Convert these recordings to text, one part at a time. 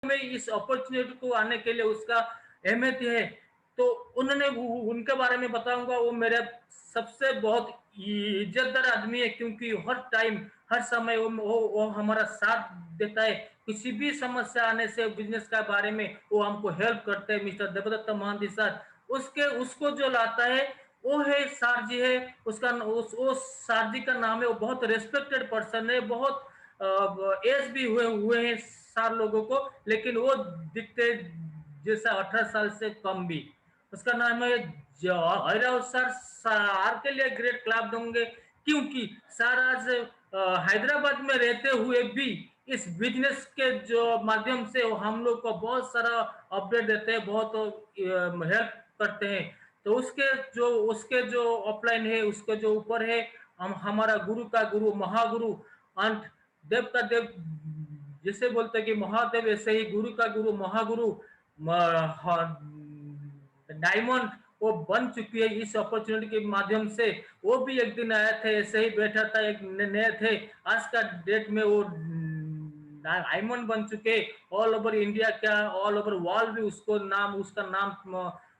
में इस अपॉर्चुनिटी को आने के लिए उसका अहमियत है, तो उन्होंने उनके बारे में बताऊंगा। वो मेरे सबसे बहुत इज्जतदार आदमी है, क्योंकि हर टाइम हर समय वो हमारा साथ देता है। किसी भी समस्या आने से बिजनेस का बारे में वो हमको हेल्प करते हैं, मिस्टर देवदत्त महांती सर। उसके उसको जो लाता है वो है सर जी है, उसका वो सर जी का नाम है। वो बहुत रेस्पेक्टेड पर्सन है, बहुत एज भी हुए हैं सार लोगों को, लेकिन वो दिखते जैसा 18 साल से कम भी। उसका नाम है जवाहर सर। सर के लिए ग्रेट क्लाप दूंगे, क्योंकि सर आज हैदराबाद में रहते हुए भी इस बिजनेस के जो माध्यम से हम लोग को बहुत सारा अपडेट देते हैं, बहुत हेल्प करते हैं। तो उसके जो ऑफलाइन है, उसके जो ऊपर है, हम हमारा गुरु का गुरु, महागुरु, अंत देव का देव, जिसे बोलते हैं कि महादेव, ऐसे ही गुरु का गुरु, महागुरु डायमंड वो बन चुकी है इस अपॉर्चुनिटी के माध्यम से। वो भी एक दिन आए थे, ऐसे ही बैठा था, एक नए थे, आज का डेट में वो डायमंड बन चुके। ऑल ओवर इंडिया क्या, ऑल ओवर वर्ल्ड भी उसको नाम, उसका नाम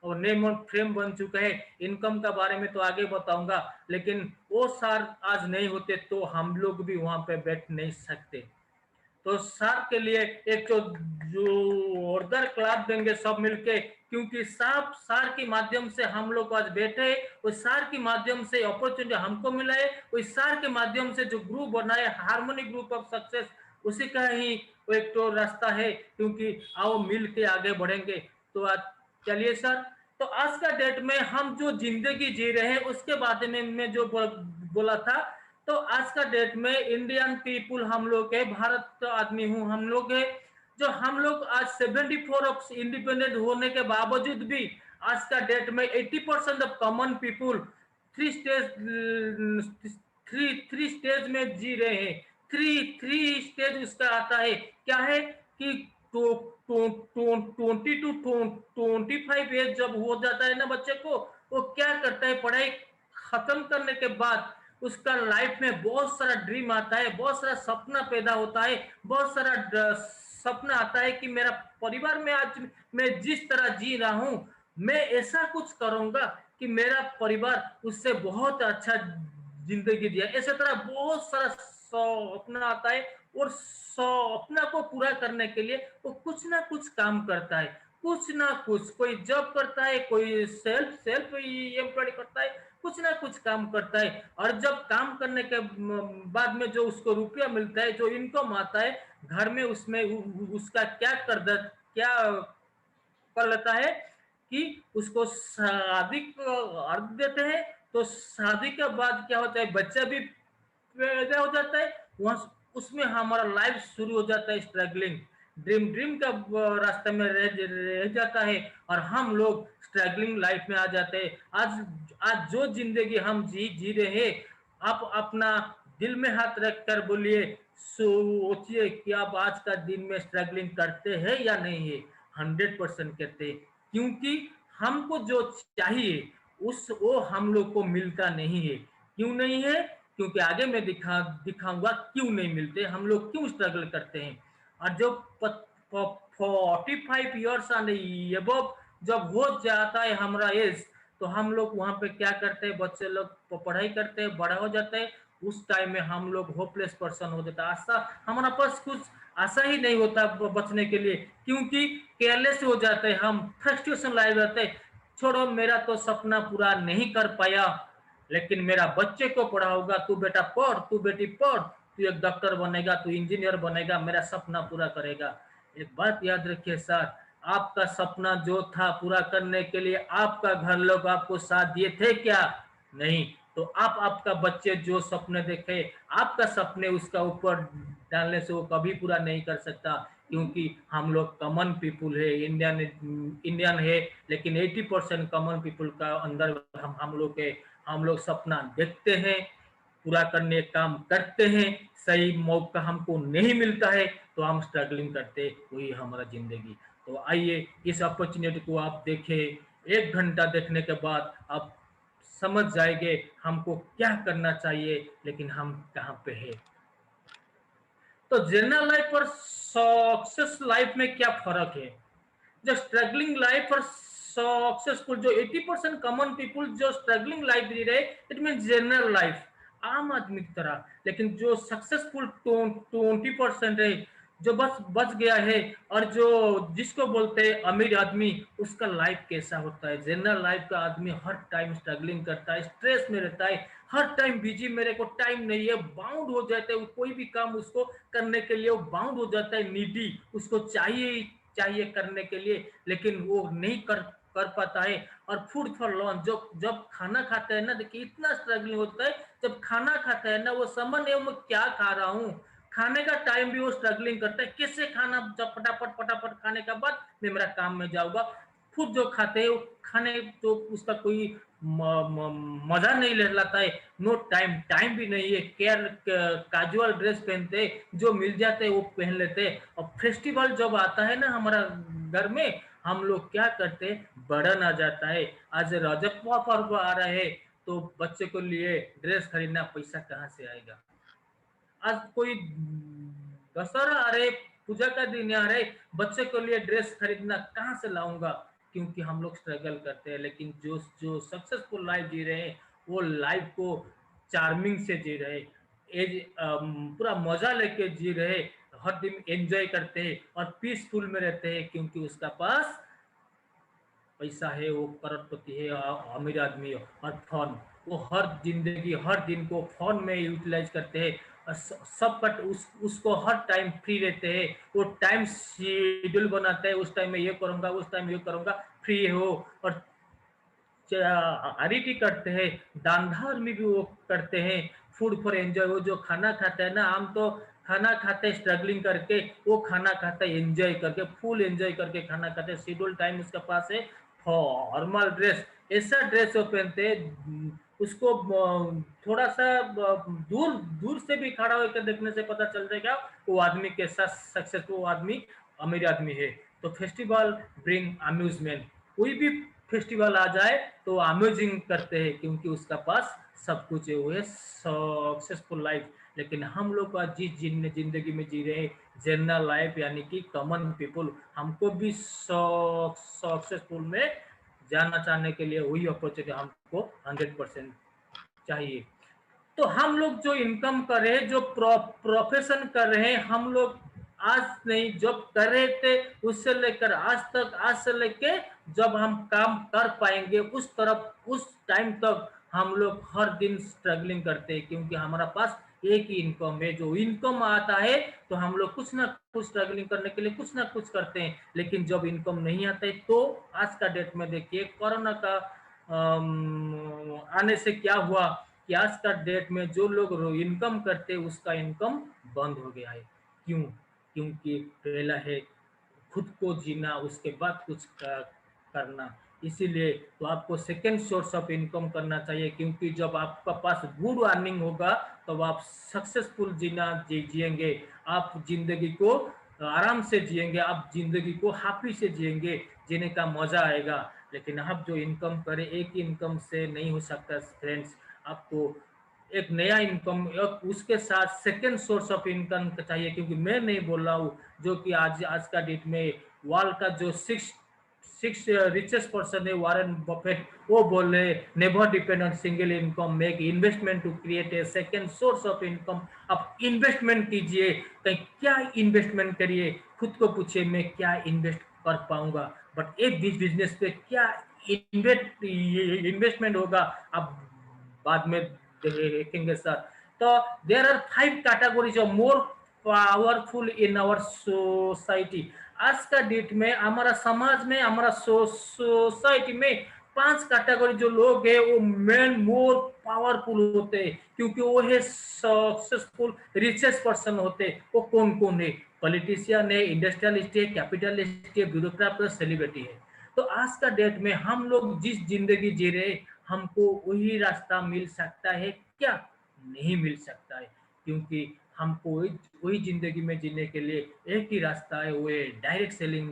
और नेम और फ्रेम बन चुका है। इनकम का बारे में तो आगे बताऊंगा, लेकिन वो सर आज नहीं होते तो हम लोग भी वहां पे बैठ नहीं सकते। तो सर के लिए एक तो जोरदार क्लाप देंगे सब मिलके, क्योंकि सब सर के माध्यम से हम लोग आज बैठे, उस सर के माध्यम से अपॉर्चुनिटी हमको मिला है, उस सर के माध्यम से जो ग्रुप बना है हार्मोनी ग्रुप ऑफ सक्सेस, उसी का ही एक तो रास्ता है, क्योंकि आओ मिल के आगे बढ़ेंगे। तो आज चलिए सर, तो आज का डेट में हम जो जिंदगी जी रहे हैं उसके बारे में मैं जो बोला था, तो आज का डेट में इंडियन पीपुल हम लोग है, भारत आदमी हूं हम लोग है, जो हम लोग आज 74 इंडिपेंडेंट होने के बावजूद भी आज का डेट में 80% of common people three stage three stage में जी रहे हैं। थ्री थ्री स्टेज उसका आता है, क्या है कि 20 to 25 एज जब हो जाता है ना बच्चे को, वो क्या करता है, पढ़ाई खत्म करने के बाद उसका लाइफ में बहुत सारा ड्रीम आता है, बहुत सारा सपना पैदा होता है, बहुत सारा सपना आता है कि मेरा परिवार में आज मैं जिस तरह जी रहा हूं, मैं ऐसा कुछ करूंगा कि मेरा परिवार उससे बहुत अच्छा जिंदगी दिया। इसी तरह बहुत सारा सपना आता है, और सपना को पूरा करने के लिए वो कुछ ना कुछ काम करता है, कुछ ना कुछ, कोई जॉब करता है, कोई सेल्फ सेल्फ एम्प्लॉय करता है, कुछ ना कुछ काम करता है। और जब काम करने के बाद में जो उसको रुपया मिलता है, जो इनकम आता है घर में, उसमें उसका क्या कर लेता है कि उसको शादी को अर्थ देते हैं। तो शादी के बाद क्या होता है, बच्चा भी पैदा हो जाता है, वहां उसमें हमारा लाइफ शुरू हो जाता है स्ट्रगलिंग। ड्रीम का रास्ते में रह जाता है, और हम लोग स्ट्रगलिंग लाइफ में आ जाते हैं। आज आज जो जिंदगी हम जी रहे हैं, आप अपना दिल में हाथ रख कर बोलिए, सोचिए कि आप आज का दिन में स्ट्रगलिंग करते हैं या नहीं है। 100% करते हैं, क्योंकि हमको जो चाहिए उस वो हम लोग को मिलता नहीं है। क्यों नहीं है? क्योंकि आगे मैं दिखाऊंगा क्यों नहीं मिलते, हम लोग क्यों स्ट्रगल करते हैं। और जो 45 ईयर्स एंड अबव जब हो जाता है हमारा एज, तो हम लोग वहां पे क्या करते हैं, बच्चे लोग पढ़ाई करते हैं, बड़ा हो जाते हैं। उस टाइम में हम लोग होपलेस पर्सन हो जाता है, आशा हमारा पास कुछ आशा ही नहीं होता बचने के लिए, क्योंकि केयरलेस हो जाते हैं हम, फ्रस्ट्रेशन लाए जाते हैं। छोड़ो, मेरा तो सपना पूरा नहीं कर पाया, लेकिन मेरा बच्चे को पढ़ाऊंगा, तू बेटा पढ़, तू बेटी पढ़, तू एक डॉक्टर बनेगा, तू इंजीनियर बनेगा, मेरा सपना पूरा करेगा। एक बात याद रखिए सर, आपका सपना जो था पूरा करने के लिए आपका घर लोग आपको साथ दिए थे क्या? नहीं। तो आप आपका बच्चे जो सपने देखे, आपका सपने उसका ऊपर डालने से वो कभी पूरा नहीं कर सकता, क्योंकि हम लोग कॉमन पीपुल है, इंडियन है, लेकिन 80% कॉमन पीपुल का अंदर हम लोग के, हम लोग सपना देखते हैं, पूरा करने काम करते हैं, सही मौका हमको नहीं मिलता है तो हम स्ट्रगलिंग करते, वही हमारा जिंदगी। तो आइए इस अपॉर्चुनिटी को आप देखें, 1 घंटा देखने के बाद आप समझ जाएंगे हमको क्या करना चाहिए, लेकिन हम कहाँ पे है। तो जनरल लाइफ और सक्सेस लाइफ में क्या फर्क है? जो स्ट्रगलिंग लाइफ और सक्सेसफुल, जो 80% कॉमन पीपल जो स्ट्रगलिंग लाइफ जी रहे, इट मीन जनरल लाइफ, आम आदमी की तरह। लेकिन जो सक्सेसफुल 20% है, जो बस बच गया है, और जो जिसको बोलते हैं अमीर आदमी, उसका लाइफ कैसा होता है? जनरल लाइफ का आदमी हर टाइम स्ट्रगलिंग करता है, स्ट्रेस में रहता है, हर टाइम बिजी, मेरे को टाइम नहीं है, बाउंड हो जाते हैं, कोई भी काम उसको करने के लिए वो बाउंड हो जाता है, नीडी, उसको चाहिए चाहिए करने के लिए, लेकिन वो नहीं कर कर पाता है। और फूड फॉर लॉन्च, जो जब खाना खाता है ना, देखिए इतना स्ट्रगलिंग होता है, जब खाना खाता है ना, वो समझ नहीं मैं क्या खा रहा हूँ, खाने का टाइम भी वो स्ट्रगलिंग करता है, कैसे खाना, जब फटाफट फटाफट खाने का बाद मैं मेरा काम में जाऊंगा। खुद जो खाते हैं वो खाने, तो उसका कोई मजा नहीं ले लाता है, नो टाइम, टाइम भी नहीं है, केयर, कैजुअल ड्रेस पहनते, जो मिल जाते हैं वो पहन लेते। और फेस्टिवल जब आता है ना हमारा घर में, हम लोग क्या करते, बर्डन आ जाता है, आज रजत पर्व आ रहा है, तो बच्चे को लिए ड्रेस खरीदना, पैसा कहाँ से आएगा? आज कोई दशहरा आ रहे, पूजा का दिन आ रहे, बच्चे के लिए ड्रेस खरीदना कहाँ से लाऊंगा? क्योंकि हम लोग स्ट्रगल करते हैं। लेकिन जो जो सक्सेसफुल लाइफ जी रहे हैं, वो लाइफ को चार्मिंग से जी रहे, एज पूरा मजा लेके जी रहे, हर दिन एंजॉय करते हैं और पीसफुल में रहते हैं, क्योंकि उसका पास पैसा है, वो करोड़पति है, अमीर आदमी है। और फन, वो हर जिंदगी, हर दिन को फन में यूटिलाइज करते हैं, और सब कट उसको हर टाइम फ्री रहते हैं, वो टाइम शेड्यूल बनाते हैं, उस टाइम में ये करूंगा, उस टाइम ये करूंगा, फ्री हो। और चैरिटी करते हैं, दान धर्म भी वो करते हैं, फूड फॉर एंजॉय, वो जो खाना खाते हैं ना, हम तो खाना खाते हैं स्ट्रगलिंग करके, वो खाना खाता है एंजॉय करके, फुल एंजॉय करके खाना खाते हैं, शेड्यूल टाइम उसके पास है, फॉर्मल ड्रेस, ऐसा ड्रेस वो पहनते हैं, उसको थोड़ा सा दूर दूर से भी खड़ा होकर देखने से पता चल जाएगा वो आदमी कैसा सक्सेसफुल, वो आदमी अमीर आदमी है। तो फेस्टिवल ब्रिंग अम्यूजमेंट, कोई भी फेस्टिवल आ जाए तो अमेजिंग करते हैं, क्योंकि उसका पास सब कुछ है, वो है सक्सेसफुल लाइफ। लेकिन हम लोग का जिस जिंदगी में जी रहे जनरल लाइफ, यानी कि कॉमन पीपल, हमको भी सक्सेसफुल में जाना चाहने के लिए वही अपॉर्चुनिटी हमको 100% चाहिए। तो हम लोग जो इनकम कर रहे हैं, जो प्रोफेशन कर रहे हैं, हम लोग आज नहीं, जब कर रहे थे उससे लेकर आज तक, आज से लेके जब हम काम कर पाएंगे उस तरफ, उस टाइम तक हम लोग हर दिन स्ट्रगलिंग करते हैं, क्योंकि हमारा पास एक ही इनकम है। जो इनकम आता है तो हम लोग कुछ ना कुछ स्ट्रगलिंग करने के लिए कुछ ना कुछ करते हैं। लेकिन जब इनकम नहीं आता है, तो आज का डेट में देखिए, कोरोना का आने से क्या हुआ कि आज का डेट में जो लोग इनकम करते हैं उसका इनकम बंद हो गया है। क्यों? क्योंकि पहला है खुद को जीना, उसके बाद कुछ करना। इसीलिए तो आपको सेकेंड सोर्स ऑफ इनकम करना चाहिए, क्योंकि जब आपका पास गुड अर्निंग होगा तो आप सक्सेसफुल जीना जिएंगे, आप जिंदगी को आराम से जिएंगे, आप जिंदगी को हैप्पी से जिएंगे, जीने का मजा आएगा। लेकिन आप जो इनकम करें, एक ही इनकम से नहीं हो सकता फ्रेंड्स, आपको एक नया इनकम, उसके साथ सेकेंड सोर्स ऑफ इनकम चाहिए। क्योंकि मैं नहीं बोल रहा हूँ, जो कि आज आज का डेट में वर्ल्ड का जो सिक्स सिक्स रिचेस्ट पर्सन है, वारेन बफेट, वो बोल रहे never depend on single income, make investment to create a second source of income. आप इन्वेस्टमेंट कीजिए, कहीं क्या इन्वेस्टमेंट करिए, खुद को पूछिए मैं क्या इन्वेस्ट कर पाऊंगा, बट एक बिजनेस पे क्या इन्वेस्टमेंट होगा, आप बाद में देखेंगे सर। तो there are 5 categories of more powerful in our society. आज का डेट में हमारा समाज में, हमारा सोसाइटी में 5 कैटेगरी जो लोग हैं, वो मेन मोर पावरफुल होते हैं, क्योंकि वो है सक्सेसफुल रिचेस्ट पर्सन होते हैं। वो कौन कौन है? पॉलिटिशियन है, इंडस्ट्रियलिस्ट है, कैपिटलिस्ट है, ब्यूरोक्रेट है, सेलिब्रिटी है। तो आज का डेट में हम लोग जिस जिंदगी जी रहे, हमको वही रास्ता मिल सकता है क्या? नहीं मिल सकता है, क्योंकि हमको वही जिंदगी में जीने के लिए एक ही रास्ता है, वो है डायरेक्ट सेलिंग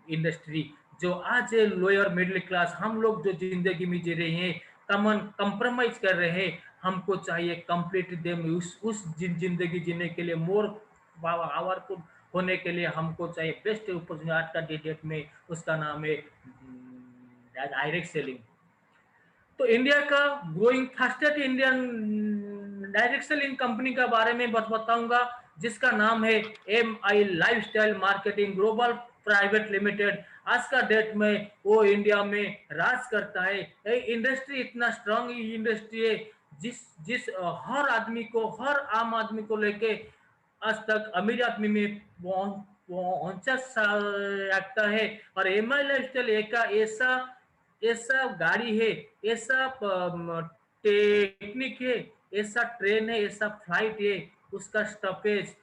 इंडस्ट्री। जो आज है लोअर मिडिल क्लास, हम लोग जो जिंदगी में जी रहे हैं, कमन कंप्रोमाइज कर रहे हैं, हमको चाहिए कंप्लीट देम उस जिंदगी जीने के लिए मोर पावरफुल होने के लिए हमको चाहिए बेस्ट अपॉर्चुनिटी आज का डेट में, उसका नाम है डायरेक्ट सेलिंग। तो इंडिया का growing fastest Indian direct selling company का बारे में बताऊंगा, जिसका नाम है M I lifestyle marketing global private limited. आज का डेट में वो इंडिया में राज करता है। ये इंडस्ट्री इतना स्ट्रांग इंडस्ट्री है, जिस जिस हर आदमी को, हर आम आदमी को लेके आज तक अमीर आदमी में पहुंचा सकता है। और एम आई लाइफस्टाइल एक ऐसा ऐसा गाड़ी है, ऐसा टेक्निक है, ऐसा ट्रेन है, ऐसा फ्लाइट है, उसका स्टॉपेज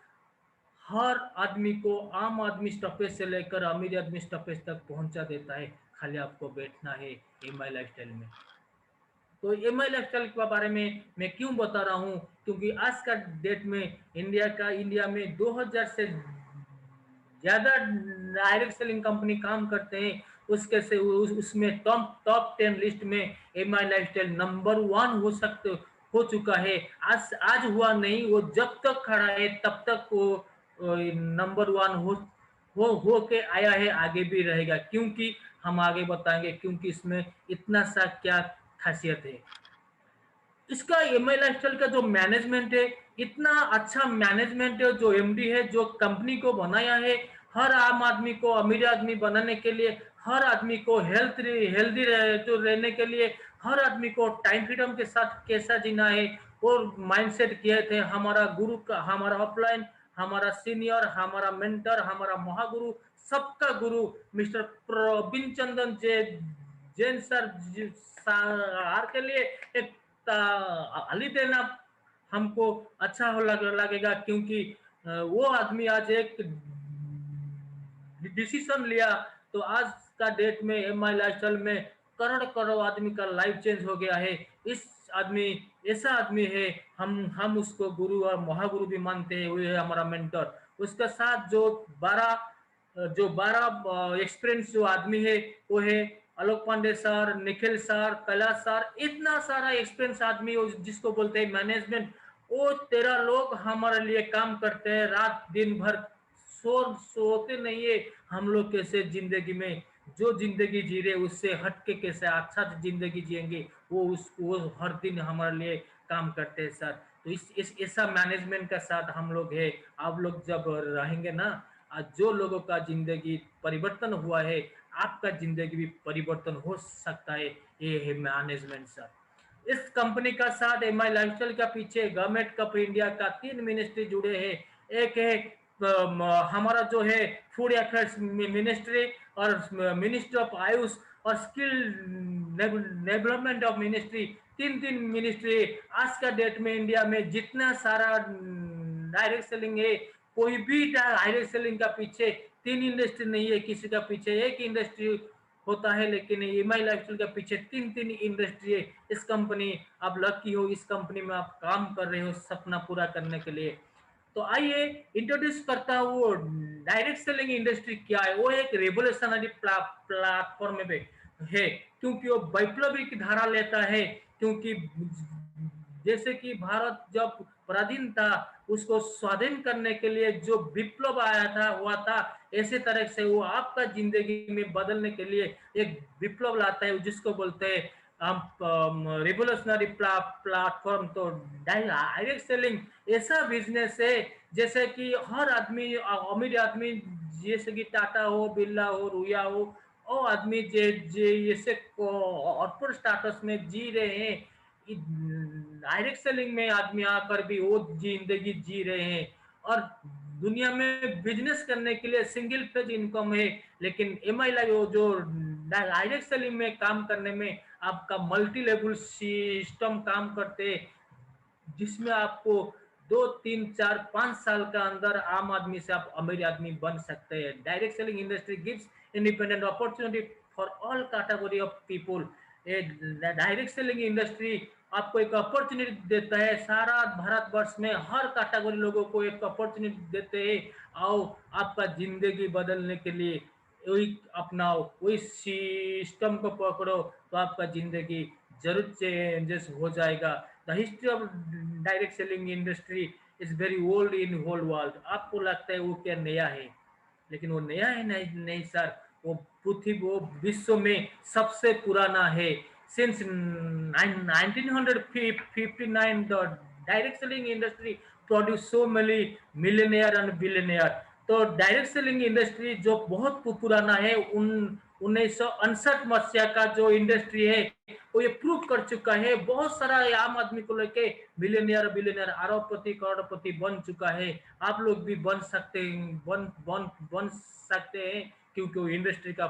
हर आदमी को, आम आदमी स्टॉपेज से लेकर अमीर आदमी स्टॉपेज तक पहुंचा देता है। खाली आपको बैठना है एम आई लाइफस्टाइल में। तो एम आई लाइफस्टाइल के बारे में मैं क्यों बता रहा हूँ, क्योंकि आज का डेट में इंडिया में 2000 से ज्यादा डायरेक्ट सेलिंग कंपनी काम करते हैं। उसके से उसमें टॉप 10 लिस्ट में एम आई लाइफस्टाइल नंबर 1 हो चुका है। आज हुआ नहीं, वो जब तक खड़ा है तब तक वो नंबर 1 हो के आया है, आगे भी रहेगा। क्योंकि हम आगे बताएंगे क्योंकि इसमें इतना सा क्या खासियत है। इसका एम आई लाइफस्टाइल का जो मैनेजमेंट है, इतना अच्छा मैनेजमेंट है। जो एमडी है, जो कंपनी को बनाया है, हर आम आदमी को अमीर आदमी बनाने के लिए, हर आदमी को हेल्दी जो रहने के लिए, हर आदमी को टाइम फ्रीडम के साथ कैसा जीना है, और माइंडसेट किए थे हमारा गुरु का, हमारा अपलाइन, हमारा सीनियर, हमारा मेंटर, हमारा महागुरु, सबका गुरु मिस्टर प्रवीण चंद्रन जैन सर के लिए एक ताली देना हमको अच्छा लगेगा। क्योंकि वो आदमी आज एक डिसीजन लिया, तो आज का डेट में एम आई लाइफस्टाइल में करोड़ करोड़ आदमी का लाइफ चेंज हो गया है। इस आदमी ऐसा आदमी है, हम उसको गुरु और महागुरु भी मानते हैं। वो है हमारा मेंटर। उसके साथ जो 12 एक्सपीरियंस जो आदमी है, वो है Alok Pandey sir, Nikhil sir, Kailash sir, इतना सारा एक्सपीरियंस आदमी जिसको बोलते हैं मैनेजमेंट। वो 13 लोग हमारे लिए काम करते हैं रात दिन भर, सोते नहीं है। हम लोग कैसे जिंदगी में जो जिंदगी जी रहे उससे हटके कैसे अच्छा जिंदगी जिएंगे, वो हर दिन हमारे लिए काम करते हैं सर। तो इस ऐसा मैनेजमेंट का साथ हम लोग है। आप लोग जब रहेंगे ना, आज जो लोगों का जिंदगी परिवर्तन हुआ है, आपका जिंदगी भी परिवर्तन हो सकता है। ये है मैनेजमेंट सर। इस कंपनी का साथ एम आई लाइफस्टाइल का पीछे गवर्नमेंट ऑफ इंडिया का 3 मिनिस्ट्री जुड़े हैं। एक है हमारा जो है फूड अफेयर्स मिनिस्ट्री, और मिनिस्ट्री ऑफ आयुष, और स्किल डेवलपमेंट ऑफ मिनिस्ट्री। तीन मिनिस्ट्री। आज का डेट में इंडिया में जितना सारा डायरेक्ट सेलिंग है, कोई भी डायरेक्ट सेलिंग का पीछे 3 इंडस्ट्री नहीं है, किसी का पीछे एक इंडस्ट्री होता है। लेकिन एम आई लाइफस्टाइल के पीछे 3 इंडस्ट्री है। इस कंपनी, आप लकी हो, इस कंपनी में आप काम कर रहे हो सपना पूरा करने के लिए। तो आइए इंट्रोड्यूस करता हूँ डायरेक्ट सेलिंग इंडस्ट्री क्या है। वो एक रेवोल्यूशनरी प्लेटफॉर्म है, क्योंकि वो वैप्लविक धारा लेता है। क्योंकि जैसे कि भारत जब पराधीन था, उसको स्वाधीन करने के लिए जो विप्लव आया था हुआ था, ऐसे तरह से वो आपका जिंदगी में बदलने के लिए एक विप्लव लाता है, जिसको बोलते हैं हम रेवोल्यूशनरी प्लेटफॉर्म। तो डायरेक्ट सेलिंग ऐसा बिजनेस है जैसे कि हर आदमी, अमीर आदमी, जैसे कि टाटा हो, बिरला हो, रुया हो, और आदमी जैसे कॉर्पोरेट स्टाटस में जी रहे हैं, डायरेक्ट सेलिंग में आदमी आकर भी वो जिंदगी जी रहे हैं। और दुनिया में बिजनेस करने के लिए सिंगल फेज इनकम है, लेकिन एम आई जो डायरेक्ट सेलिंग में काम करने में आपका मल्टी लेवल सिस्टम काम करते, जिसमें आपको 2 3 4 5 साल का अंदर आम आदमी से आप अमीर आदमी बन सकते हैं। Direct selling industry gives independent opportunity for all category of people. Direct selling industry आपको एक अपॉर्चुनिटी देता है। सारा भारतवर्ष में हर कैटेगरी लोगों को एक अपॉर्चुनिटी देते हैं। आओ, आपका जिंदगी बदलने के लिए वही अपनाओ, वही सिस्टम को पकड़ो, तो आपका जिंदगी जरूर चेंजेस हो जाएगा। The history of direct selling industry is very old in whole world. आपको लगता है वो क्या नया है, लेकिन वो नया है नहीं, नहीं सर। वो पृथ्वी, वो विश्व में सबसे पुराना है। Since 1959 the direct selling industry produce so many millionaire and billionaire. तो डायरेक्ट सेलिंग इंडस्ट्री जो बहुत पुराना है, उन 1959 मसीहा का जो इंडस्ट्री है वो ये प्रूव कर चुका है। बहुत सारा आम आदमी को लेके मिलियनियर बिलियनियर अरबपति करोड़पति बन चुका है। आप लोग भी बन सकते हैं, बन सकते हैं, क्योंकि वो इंडस्ट्री का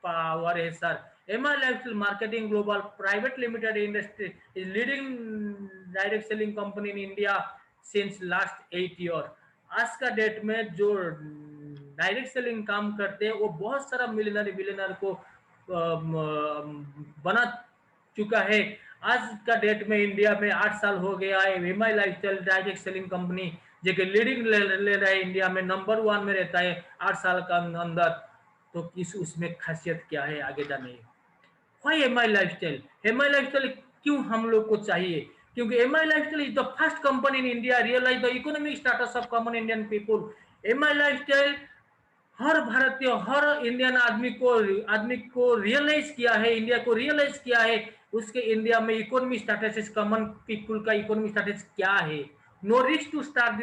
पावर है sir. MI lifestyle marketing global private limited industry is leading direct selling company in India since last 8 year. आज का डेट में जो डायरेक्ट सेलिंग काम करते हैं वो बहुत सारा मिलियनर बिलियनर को बना चुका है। आज का डेट में इंडिया में 8 साल हो गया है। MI lifestyle direct selling company जो कि लीडिंग ले रहा है, इंडिया में नंबर 1 में रहता है 8 साल का अंदर। तो इस उसमें खासियत क्या है आगे जाने। Why MI Lifestyle? MI Lifestyle क्यों हम लोग को चाहिए? क्योंकि MI Lifestyle is the first company in India realize the economic status of common Indian people. MI Lifestyle हर भारतीय, हर इंडियन आदमी को रियलाइज किया है, इंडिया को रियलाइज किया है उसके इंडिया में इकोनॉमी स्टेटस, कॉमन पीपल का इकोनॉमी स्टेटस क्या है। No risk to start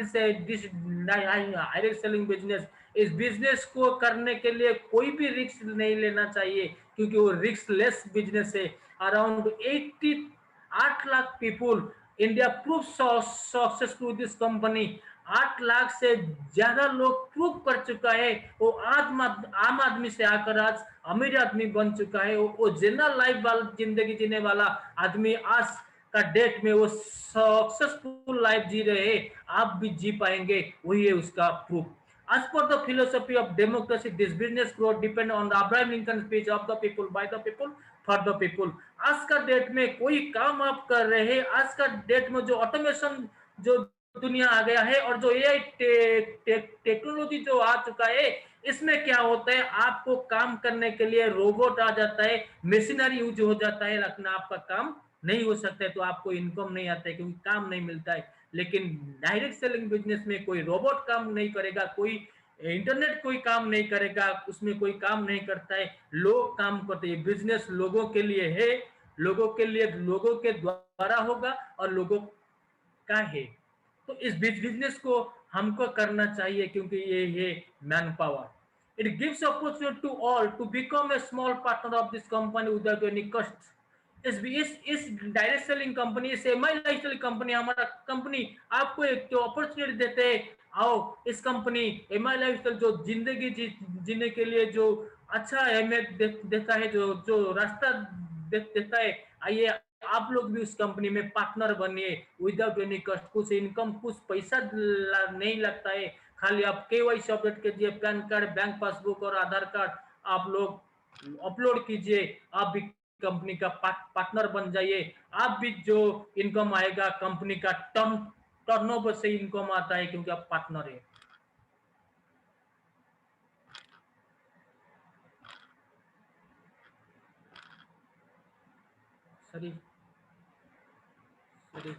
this direct selling business. इस बिजनेस को करने के लिए कोई भी रिस्क नहीं लेना चाहिए, क्योंकि वो रिस्क लेस बिजनेस है। Around 8 lakh people India prove success to this company. 8 lakh से ज्यादा लोग प्रूव कर चुका है वो आम आदमी से आकर आज अमीर आदमी बन चुका है। वो जनरल लाइफ वाला जिंदगी जीने वाला आदमी आज का डेट में वो सक्सेसफुल लाइफ जी रहे हैं। आप भी जी पाएंगे, वही है उसका proof. As per the philosophy of democracy, this business growth depend on the Abraham Lincoln speech of the people, by the people, for the people। आज का डेट में कोई काम आप कर रहे हैं, आज का डेट में जो ऑटोमेशन जो दुनिया आ गया है और जो एआई टेक्नोलॉजी जो आ चुका है, इसमें क्या होता है, आपको काम करने के लिए रोबोट आ जाता है, मशीनरी यूज हो जाता है, लेकिन आपका काम नहीं हो सकता है, तो आपको इनकम नहीं आता है, क्योंकि काम नहीं मिलता है। लेकिन डायरेक्ट सेलिंग बिजनेस में कोई रोबोट काम नहीं करेगा, कोई इंटरनेट कोई काम नहीं करेगा, उसमें कोई काम नहीं करता है, लोग काम करते हैं। बिजनेस लोगों के लिए है, लोगों के लिए, लोगों के द्वारा होगा और लोगों का है। तो इस बिजनेस को हमको करना चाहिए, क्योंकि ये man power. It gives opportunity to all to become a small partner of this company without any cost. इस डायरेक्ट सेलिंग कंपनी, इस एमआई लाइफस्टाइल कंपनी, हमारा कंपनी आपको एक तो अपॉर्चुनिटी देते हैं। आओ इस कंपनी एमआई लाइफस्टाइल जो जिंदगी जीने के लिए जो अच्छा अहमियत देता है, जो जो रास्ता देता है, आइए आप लोग भी उस कंपनी में पार्टनर बनिए विदाउट एनी कॉस्ट। कुछ इनकम, कुछ पैसा नहीं लगता है, खाली आप केवाईसी अपडेट कीजिए, पैन कार्ड, बैंक पासबुक और आधार कार्ड आप लोग अपलोड कीजिए, आप भी कंपनी का पार्टनर बन जाइए। आप भी जो इनकम आएगा कंपनी का टर्नओवर से इनकम आता है, क्योंकि आप पार्टनर है। सॉरी सॉरी,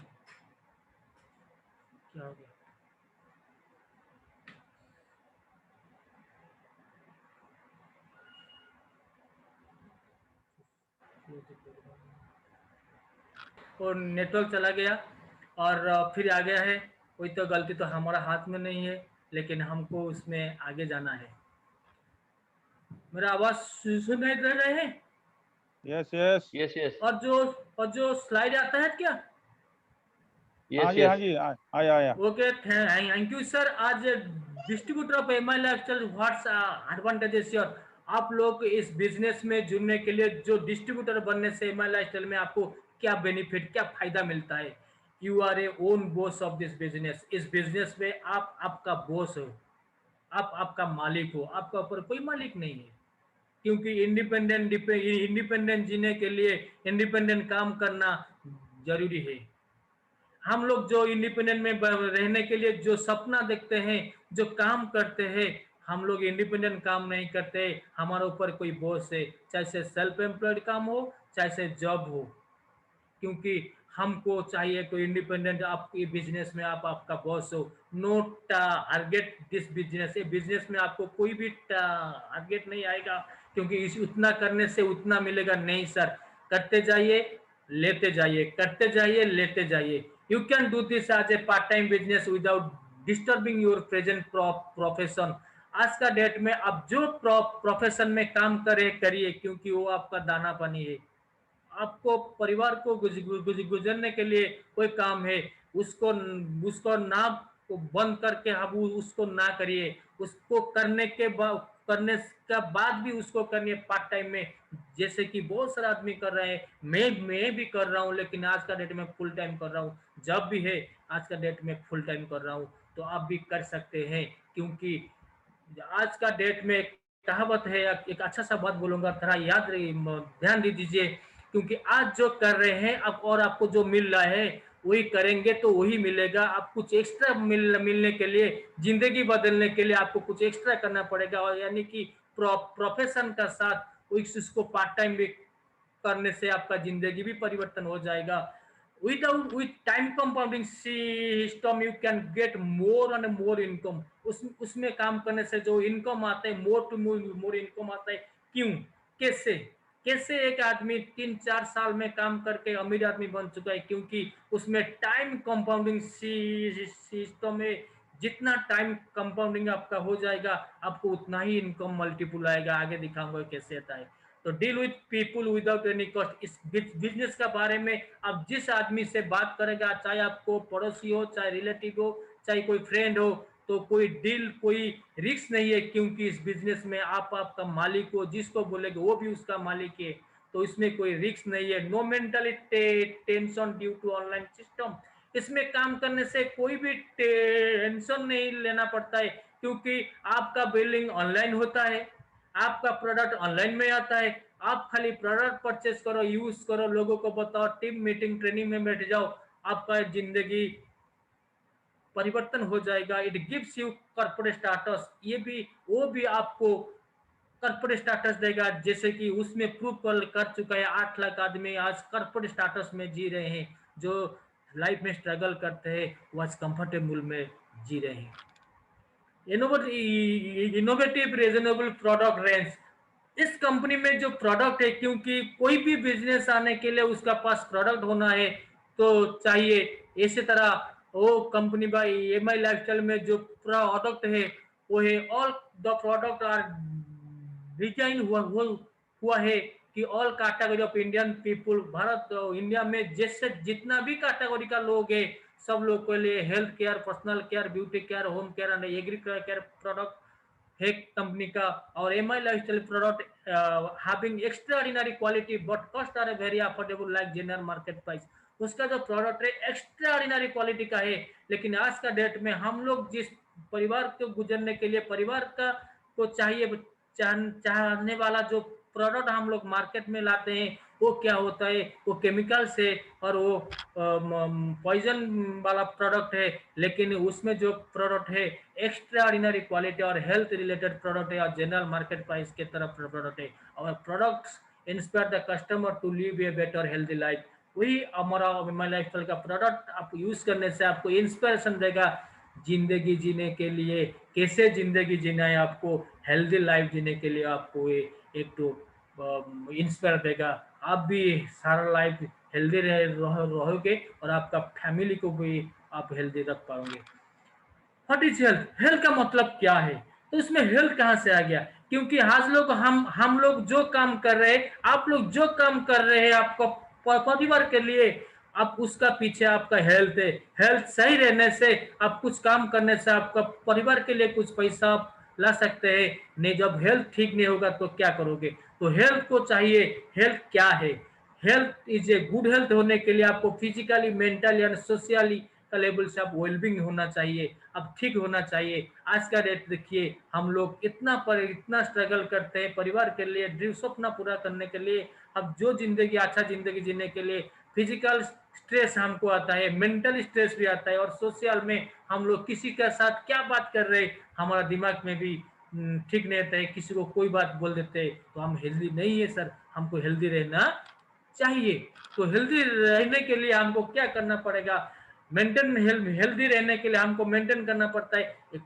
क्या हो गया? और नेटवर्क चला गया और फिर आ गया है। कोई तो गलती तो हमारा हाथ में नहीं है, लेकिन हमको उसमें आगे जाना है। मेरा आवाज सुनाई दे रहे हैं? यस यस यस यस और जो स्लाइड आता है क्या? हाँ यस जी यस आया आया। Okay, thank you sir. आज distributor of MI lifestyle, what's advantages your. आप लोग इस बिजनेस में जुड़ने के लिए, जो डिस्ट्रीब्यूटर बनने से एमआई लाइफस्टाइल में आपको क्या बेनिफिट, क्या फायदा मिलता है। You are a own boss of this business. इस बिजनेस में आप आपका बॉस हो, आप आपका मालिक हो, आपका ऊपर कोई मालिक नहीं है। क्योंकि इंडिपेंडेंट जीने के लिए इंडिपेंडेंट काम करना जरूरी है। हम लोग जो इंडिपेंडेंट में रहने के लिए जो सपना देखते हैं, जो काम करते हैं, हम लोग इंडिपेंडेंट काम नहीं करते, हमारे ऊपर कोई बॉस है, चाहे से सेल्फ एम्प्लॉयड काम हो, चाहे से जॉब हो। क्योंकि हमको चाहिए कोई इंडिपेंडेंट आपकी बिजनेस में आप आपका बॉस हो। नो टारगेट दिस बिजनेस, ये बिजनेस में आपको कोई भी टारगेट नहीं आएगा, क्योंकि इस उतना करने से उतना मिलेगा नहीं सर। करते जाइए, लेते जाइए, करते जाइए, लेते जाइए। You can do this as a part time business without disturbing your present profession. आज का डेट में आप जो प्रोफेशन में काम करे करिए, क्योंकि वो आपका दाना पानी है। आपको परिवार को गुजरने के लिए कोई काम है, उसको उसको ना बंद करके आप उसको ना करिए। उसको करने के बाद, करने का बाद भी उसको करिए पार्ट टाइम में, जैसे कि बहुत सारे आदमी कर रहे हैं। मैं भी कर रहा हूँ, लेकिन आज का डेट में फुल टाइम कर रहा हूँ। जब भी है आज का डेट में फुल टाइम कर रहा हूँ, तो आप भी कर सकते हैं। क्योंकि आज का डेट में एक कहावत है, एक अच्छा सा बात बोलूंगा, थोड़ा याद ध्यान दे दीजिए। क्योंकि आज जो कर रहे हैं अब, और आपको जो मिल रहा है वही करेंगे तो वही मिलेगा। आप कुछ एक्स्ट्रा मिलने के लिए, जिंदगी बदलने के लिए आपको कुछ एक्स्ट्रा करना पड़ेगा, और यानी कि प्रोफेशन का साथ उसको पार्ट टाइम भी करने से आपका जिंदगी भी परिवर्तन हो जाएगा। With time compounding system you can get more and more income। उसमें काम करने से जो इनकम आता है, मोर टू मोर इनकम आता है। क्यों, कैसे कैसे एक आदमी 3-4 साल में काम करके अमीर आदमी बन चुका है? क्योंकि उसमें टाइम कंपाउंडिंग सिस्टम है। जितना टाइम कंपाउंडिंग आपका हो जाएगा, आपको उतना ही इनकम मल्टीपुल आएगा। आगे दिखाऊंगा कैसे आता है। तो deal with people without any cost. इस बिजनेस का बारे में आप जिस आदमी से बात करेगा, चाहे आपको पड़ोसी हो, चाहे रिलेटिव हो, चाहे कोई फ्रेंड हो, तो कोई डील, कोई रिस्क नहीं है। क्योंकि इस बिजनेस में आप आपका मालिक हो, जिसको बोलेगे वो भी उसका मालिक है। तो इसमें कोई रिस्क नहीं है। No mentally tension due to online system. इसमें काम करने से कोई भी टेंशन नहीं लेना पड़ता है, क्योंकि आपका बिलिंग ऑनलाइन होता है, आपका प्रोडक्ट ऑनलाइन में आता है। आप खाली प्रोडक्ट परचेस करो, यूज करो, लोगों को बताओ, टीम मीटिंग ट्रेनिंग में बैठ जाओ, आपका जिंदगी परिवर्तन हो जाएगा। It gives you corporate status. ये भी, वो भी आपको कॉर्पोरेट स्टाटस देगा, जैसे कि उसमें प्रूव कर चुका है। 8 लाख आदमी आज कॉर्पोरेट स्टाटस में जी रहे हैं। जो लाइफ में स्ट्रगल करते हैं वो आज कंफर्टेबल में जी रहे हैं। Innovative reasonable product range. इस कंपनी में जो प्रोडक्ट है, क्योंकि कोई भी बिजनेस आने के लिए उसका पास प्रोडक्ट होना है तो चाहिए। इसी तरह वो कंपनी बाई एमआई लाइफस्टाइल में जो प्रोडक्ट है वो है, all the product are design हुआ है कि all category of Indian people. Bharat India में जैसे जितना भी कैटेगरी का लोग है, सब लोग के लिए health care, personal care, beauty care, home care and agriculture care product है कंपनी का। और MI lifestyle product having extraordinary quality but cost are very affordable like general market price. उसका जो प्रोडक्ट है एक्स्ट्राऑर्डिनरी क्वालिटी का है। लेकिन आज का डेट में हम लोग जिस परिवार को गुजरने के लिए, परिवार का को चाहिए, चाहने वाला जो प्रोडक्ट हम लोग मार्केट में लाते हैं, वो क्या होता है? वो केमिकल से और वो पॉइजन वाला प्रोडक्ट है। लेकिन उसमें जो प्रोडक्ट है एक्स्ट्रा ऑर्डिनरी क्वालिटी और हेल्थ रिलेटेड प्रोडक्ट है, और जनरल मार्केट प्राइस के तरफ प्रोडक्ट है। और products inspire the customer to live a better healthy life. वही हमारा एमआई लाइफस्टाइल का प्रोडक्ट आप यूज करने से आपको इंस्पिरेशन देगा जिंदगी जीने के लिए। कैसे जिंदगी जीना है आपको, हेल्दी लाइफ जीने के लिए आपको ये एक तो इंस्पायर देगा। आप भी सारा लाइफ हेल्दी रहोगे, और आपका फैमिली को भी आप हेल्दी रख पाओगे। What is health? हेल्थ का मतलब क्या है? तो इसमें हेल्थ कहाँ से आ गया? क्योंकि आज लोग, हम लोग जो काम कर रहे हैं, आप लोग जो काम कर रहे हैं आपको परिवार के लिए, आप उसका पीछे आपका हेल्थ है। हेल्थ सही रहने से, आप कुछ काम करने से आपका परिवार के लिए कुछ पैसा आप ला सकते हैं। नहीं, जब हेल्थ ठीक नहीं होगा तो क्या करोगे? तो हेल्थ को चाहिए। हेल्थ क्या है? Health is a good. Health होने के लिए आपको फिजिकली, मेंटली एंड सोशली का लेवल से आप वेलबिंग होना चाहिए, अब ठीक होना चाहिए। आज का डेट देखिए, हम लोग इतना स्ट्रगल करते हैं परिवार के लिए, ड्रीम सपना पूरा करने के लिए। अब जो जिंदगी, अच्छा जिंदगी जीने के लिए फिजिकल स्ट्रेस हमको आता है, मेंटल स्ट्रेस भी आता है, और सोशल में हम लोग किसी के साथ क्या बात कर रहे हैं हमारा दिमाग में भी ठीक नहीं रहता है। किसी को कोई बात बोल देते हैं तो हम हेल्दी नहीं है सर, हमको हेल्दी रहना चाहिए। तो हेल्दी रहने के लिए हमको क्या करना पड़ेगा? मेंटेन हेल्दी रहने के लिए हमको मेंटेन करना पड़ता है।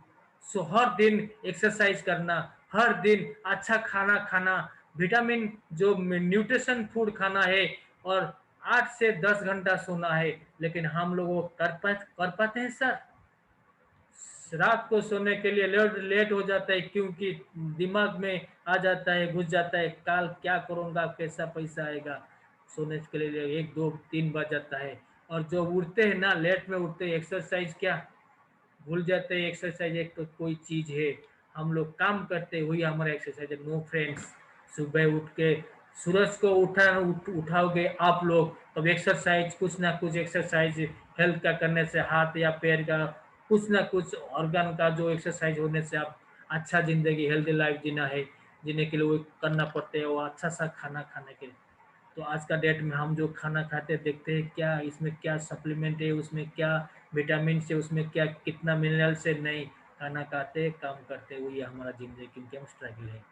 सो हर दिन एक्सरसाइज करना, हर दिन अच्छा खाना खाना, विटामिन जो न्यूट्रिशन फूड खाना है, और 8 से 10 घंटा सोना है। लेकिन हम लोग कर पाते हैं सर? रात को सोने के लिए लेट हो जाता है, क्योंकि दिमाग में आ जाता है, घुस जाता है, कल क्या करूंगा, कैसा पैसा आएगा। सोने के लिए 1 2 3 बज जाता है। और जो उठते हैं ना, लेट में उठते हैं, एक्सरसाइज क्या भूल जाते हैं। एक्सरसाइज एक तो कोई चीज है, हम लोग काम करते हुए हमारा एक्सरसाइज है। नो फ्रेंड्स, सुबह उठ के सूरज को उठाओगे आप लोग, तब एक्सरसाइज, कुछ ना कुछ एक्सरसाइज हेल्थ का करने से, हाथ या पैर का कुछ ना कुछ ऑर्गन का जो एक्सरसाइज होने से आप अच्छा जिंदगी, हेल्दी लाइफ जीना है, जीने के लिए वो करना पड़ते हैं, वो अच्छा सा खाना खाने के लिए। तो आज का डेट में हम जो खाना खाते हैं, देखते हैं क्या इसमें क्या सप्लीमेंट है, उसमें क्या विटामिन से, उसमें क्या कितना मिनरल से, नहीं। खाना खाते काम करते हुए हमारा जिंदगी, क्योंकि हम स्ट्रगल है।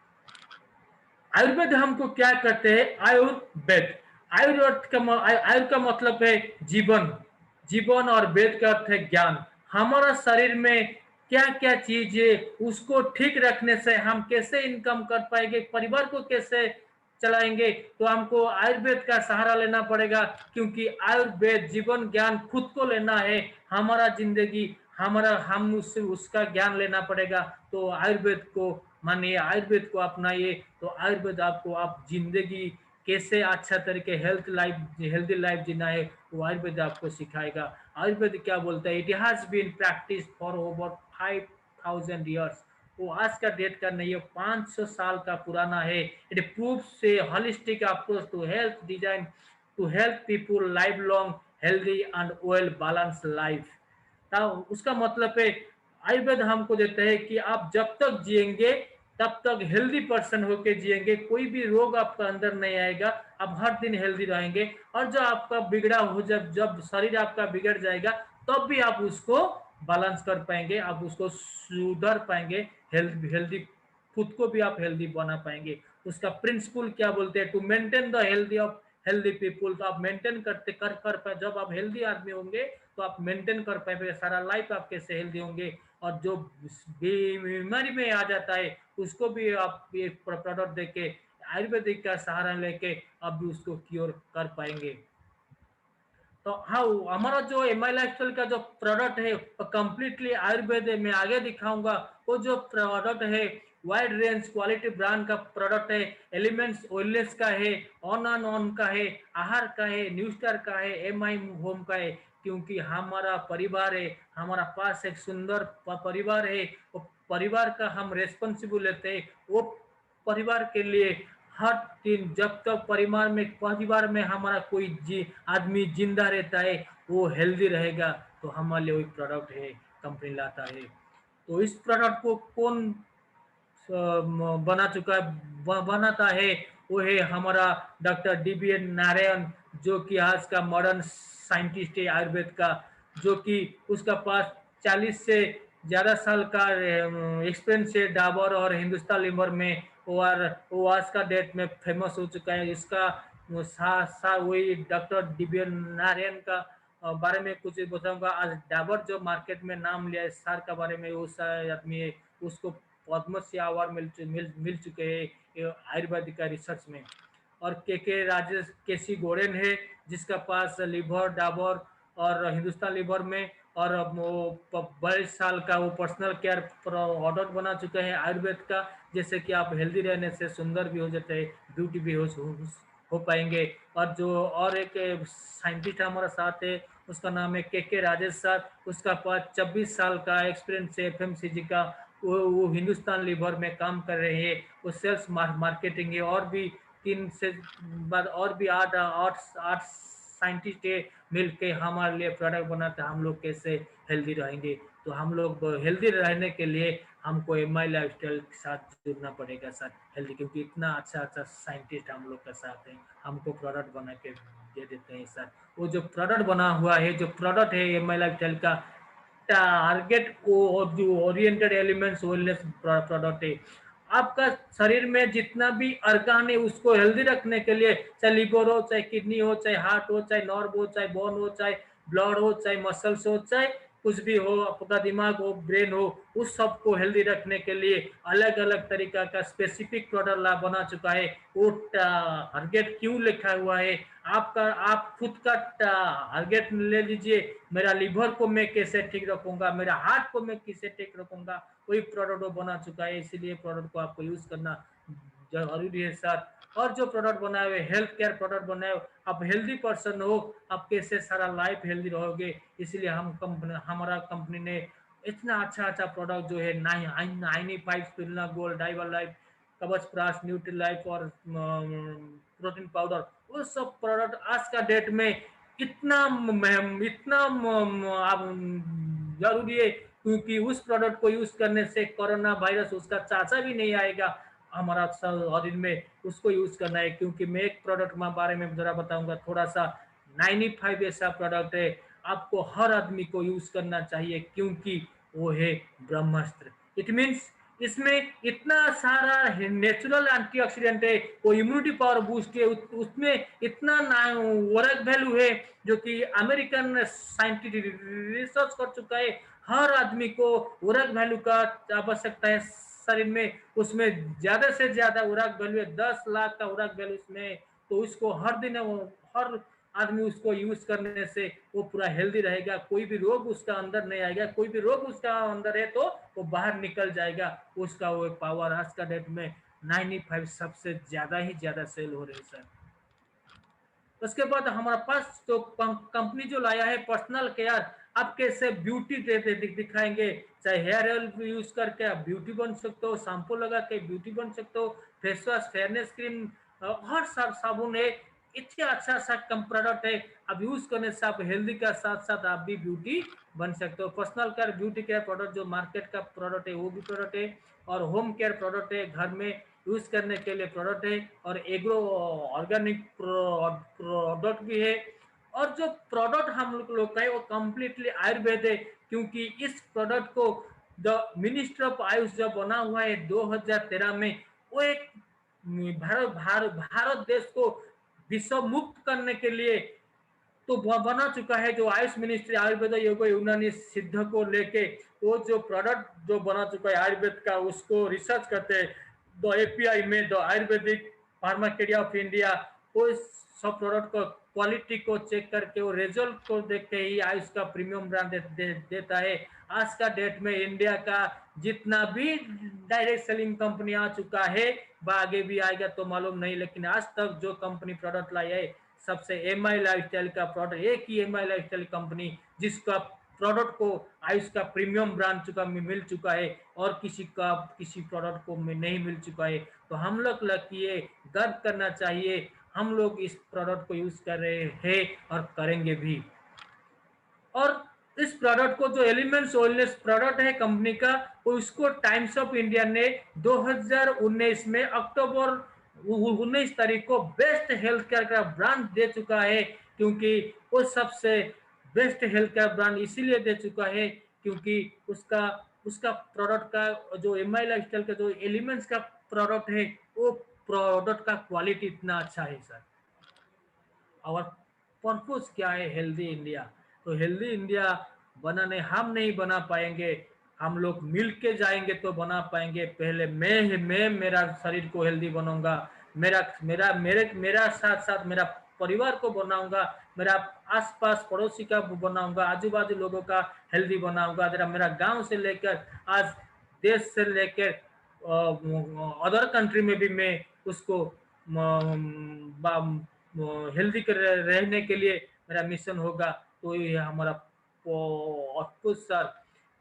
आयुर्वेद हमको क्या करते हैं? आयुर्वेद, आयुर्वेद का मतलब है जीवन, जीवन, और वेद का अर्थ है ज्ञान। हमारा शरीर में क्या क्या चीज है, उसको ठीक रखने से हम कैसे इनकम कर पाएंगे, परिवार को कैसे चलाएंगे, तो हमको आयुर्वेद का सहारा लेना पड़ेगा। क्योंकि आयुर्वेद जीवन ज्ञान खुद को लेना है, हमारा जिंदगी, हमारा, हम उससे उसका ज्ञान लेना पड़ेगा। तो आयुर्वेद को मानिए, आयुर्वेद को अपनाइए। तो आयुर्वेद आपको, आप जिंदगी कैसे अच्छा तरीके हेल्दी लाइफ जीना है, वो आयुर्वेद आपको सिखाएगा। आयुर्वेद क्या बोलता है? It has been practice for over 5000 years. वो आज का डेट का नहीं है, 500 साल का पुराना है। It proves a holistic approach to health design, to help people live long healthy and well balance life. उसका मतलब है, आयुर्वेद हमको देता है कि आप जब तक जिएंगे तब तक हेल्दी पर्सन होके जिएंगे, कोई भी रोग आपका अंदर नहीं आएगा, आप हर दिन हेल्दी रहेंगे। और जो आपका बिगड़ा हो, जब जब शरीर आपका बिगड़ जाएगा, तब भी आप उसको बैलेंस कर पाएंगे, आप उसको सुधर पाएंगे, हेल्दी खुद को भी आप हेल्दी बना पाएंगे। उसका प्रिंसिपल क्या बोलते हैं? To maintain the healthy of healthy people. तो आप मेंटेन करते कर पाए, जब आप हेल्दी आदमी होंगे तो आप मेंटेन कर पाएंगे सारा लाइफ, आप कैसे हेल्दी होंगे। और जो बीमारी में आ जाता है, उसको भी आप ये प्रोडक्ट देके, आयुर्वेदिक का सहारा लेके आप भी उसको क्योर कर पाएंगे। तो हाँ, हमारा जो एम आई लाइफस्टाइल का जो प्रोडक्ट है, वो कम्प्लीटली आयुर्वेद है। मैं आगे दिखाऊंगा। वो जो प्रोडक्ट है, वाइड रेंज क्वालिटी ब्रांड का प्रोडक्ट है। एलिमेंट्स ऑयलेस का है, ऑन एंड ऑन का है, आहार का है, न्यू स्टार का है, एम आई होम का है। क्योंकि हमारा परिवार है, हमारा पास एक सुंदर परिवार है, वो परिवार का हम रेस्पॉन्सिबल लेते हैं। वो परिवार के लिए हर दिन, जब तक परिवार में हमारा कोई आदमी जिंदा रहता है, वो हेल्दी रहेगा। तो हमारे लिए वही प्रोडक्ट है, कंपनी लाता है। तो इस प्रोडक्ट को कौन बना चुका है, बनाता है? वो है हमारा डॉक्टर DBN नारायण, जो कि आज का मॉडर्न साइंटिस्ट है आयुर्वेद का, जो कि उसका पास 40 से ज्यादा साल का एक्सपीरियंस है डाबर और हिंदुस्तान लीवर में। और वो आज का डेट में फेमस हो चुका है। इसका वही डॉक्टर DBN नारायण का बारे में कुछ बताऊंगा। आज डाबर जो मार्केट में नाम लिया है सार का बारे में, उस आदमी है, उसको पद्मश्री अवार्ड मिल चुके हैं आयुर्वेदिक का रिसर्च में। और के राजेश केसी गोरेन है, जिसका पास लिवर डाबर और हिंदुस्तान लीवर में, और वो 22 साल का वो पर्सनल केयर प्रोडक्ट बना चुके हैं आयुर्वेद का। जैसे कि आप हेल्दी रहने से सुंदर भी हो जाते हैं, ब्यूटी भी हो पाएंगे। और जो और एक साइंटिस्ट हमारा साथ है, उसका नाम है के राजेश सर। उसका पास 26 साल का एक्सपीरियंस है FMCG का। वो हिंदुस्तान लीवर में काम कर रहे हैं, वो सेल्स मार्केटिंग है। और भी 3 से बाद और भी आठ आठ आठ साइंटिस्ट है, मिल के हमारे लिए प्रोडक्ट बनाते हैं। हम लोग कैसे हेल्दी रहेंगे? तो हम लोग हेल्दी रहने के लिए हमको एम आई लाइफ स्टाइल के साथ जुड़ना पड़ेगा सर, हेल्दी। क्योंकि इतना अच्छा अच्छा साइंटिस्ट हम लोग के साथ हैं, हमको प्रोडक्ट बना के दे देते हैं सर। वो जो प्रोडक्ट बना हुआ है, जो प्रोडक्ट है एम आई लाइफ स्टाइल का, टारगेट को जो ओरिएंटेड एलिमेंट्स वेलनेस प्रोडक्ट है। आपका शरीर में जितना भी अर्गान है उसको हेल्दी रखने के लिए, चाहे लिवर हो, चाहे किडनी हो, चाहे हार्ट हो, चाहे नर्व हो, चाहे बोन हो, चाहे ब्लड हो, चाहे मसल्स हो, चाहे कुछ भी हो, आपका दिमाग हो, ब्रेन हो, उस सब को हेल्दी रखने के लिए अलग अलग तरीका का स्पेसिफिक प्रोडक्ट ला बना चुका है। वो टारगेट क्यों लिखा हुआ है, आपका आप खुद का टारगेट ले लीजिए, मेरा लिवर को मैं कैसे ठीक रखूंगा, मेरा हार्ट को मैं कैसे ठीक रखूंगा, कोई प्रोडक्ट वो बना चुका है। इसीलिए प्रोडक्ट को आपको यूज करना जरूरी है सर। और जो प्रोडक्ट बनाए हुए हेल्थ केयर प्रोडक्ट बनाए हुए, आप हेल्दी पर्सन हो, आप कैसे सारा लाइफ हेल्दी रहोगे। इसलिए हमारा कंपनी ने इतना अच्छा अच्छा प्रोडक्ट जो है 95 स्पिरुलिना गोल्ड, डाइवा लाइफ, कवच प्राश, न्यूट्री लाइफ और प्रोटीन पाउडर, वो सब प्रोडक्ट आज का डेट में इतना इतना जरूरी है, क्योंकि उस प्रोडक्ट को यूज करने से कोरोना वायरस उसका चाचा भी नहीं आएगा हमारा शरीर में। उसको यूज करना है, क्योंकि मैं एक प्रोडक्ट के बारे में जरा बताऊंगा थोड़ा सा। 95 ऐसा प्रोडक्ट है, आपको हर आदमी को यूज करना चाहिए, क्योंकि वो है ब्रह्मास्त्र। इट मीन्स इसमें इतना सारा नेचुरल एंटीऑक्सीडेंट है, वो इम्यूनिटी पावर बूस्ट है, उसमें इतना वर्क वैल्यू है जो कि अमेरिकन साइंटिस्ट रिसर्च कर चुका है। हर आदमी को वर्क वैल्यू का आवश्यकता है शरीर में, उसमें ज्यादा से ज्यादा उर्वरक वैल्यू है, 10 लाख का उर्वरक वैल्यू इसमें। तो इसको हर दिन हर आदमी उसको यूज करने से वो पूरा हेल्दी रहेगा, कोई भी रोग उसका अंदर नहीं आएगा, कोई भी रोग उसका अंदर है तो वो बाहर निकल जाएगा। उसका वो पावर आज का डेट में 95 सबसे ज्यादा ही ज्यादा सेल हो रहे हैं सर। उसके बाद हमारे पास तो कंपनी जो लाया है पर्सनल केयर, आप कैसे ब्यूटी दिखाएंगे, चाहे हेयर ऑयल यूज करके आप ब्यूटी बन सकते हो, शैम्पू लगा के ब्यूटी बन सकते हो, फेस वॉश, फेयरनेस क्रीम, हर साबुन है, इतना अच्छा सा कम प्रोडक्ट है। अब यूज करने से आप हेल्दी का साथ साथ आप भी ब्यूटी बन सकते हो। Personal care beauty care product जो मार्केट का प्रोडक्ट है वो भी प्रोडक्ट है, और होम केयर प्रोडक्ट है, घर में यूज करने के लिए प्रोडक्ट है, और एग्रो ऑर्गेनिक प्रोडक्ट भी है। और जो प्रोडक्ट हम लोग का है वो कम्प्लीटली आयुर्वेद है, क्योंकि इस प्रोडक्ट को द मिनिस्टर ऑफ आयुष जब बना हुआ है 2013 में, वो एक भारत देश को विश्व मुक्त करने के लिए तो बना चुका है। जो आयुष मिनिस्ट्री आयुर्वेद योग यूनानी सिद्ध को लेके वो जो प्रोडक्ट जो बना चुका है आयुर्वेद का, उसको रिसर्च करते हैं द एपीआई में, द आयुर्वेदिक फार्माकेडिया ऑफ इंडिया, वो सब प्रोडक्ट को क्वालिटी को चेक करके वो रिजल्ट को देख के ही आयुष का प्रीमियम ब्रांड देता है। आज का डेट में इंडिया का जितना भी डायरेक्ट सेलिंग कंपनी आ चुका है, आगे भी आएगा तो मालूम नहीं, लेकिन आज तक जो कंपनी प्रोडक्ट लाई है सबसे एम आई लाइफस्टाइल का प्रोडक्ट, एक ही एम आई लाइफस्टाइल कंपनी जिसका प्रोडक्ट को आयुष का प्रीमियम ब्रांड चुका मिल चुका है, और किसी प्रोडक्ट को नहीं मिल चुका है। तो हम लोग लकी है, गर्व करना चाहिए, हम लोग इस प्रोडक्ट को यूज कर रहे हैं और करेंगे भी। और इस प्रोडक्ट को जो एलिमेंट्स ऑयलनेस प्रोडक्ट है कंपनी का, उसको टाइम्स ऑफ इंडिया ने 2019 में अक्टूबर 19 तारीख को बेस्ट हेल्थ केयर का ब्रांड दे चुका है, क्योंकि वो सबसे बेस्ट हेल्थ केयर ब्रांड इसीलिए दे चुका है क्योंकि उसका उसका प्रोडक्ट का जो एम आई लाइफस्टाइल का जो एलिमेंट्स का प्रोडक्ट है, वो प्रोडक्ट का क्वालिटी इतना अच्छा है सर। और पर्पस क्या है हेल्दी इंडिया, तो हेल्दी इंडिया बनाने हम नहीं बना पाएंगे, हम लोग मिल के जाएंगे तो बना पाएंगे। पहले मैं मेरा शरीर को हेल्दी बनाऊंगा, मेरा मेरा मेरे मेरा साथ साथ मेरा परिवार को बनाऊंगा, मेरा आसपास पड़ोसी का बनाऊंगा, आजू बाजू लोगों का हेल्दी बनाऊंगा, जरा मेरा गांव से लेकर आज देश से लेकर अदर कंट्री में भी मैं उसको हेल्दी रहने के लिए मेरा मिशन होगा। तो ये हमारा ऑफकोर्स सर।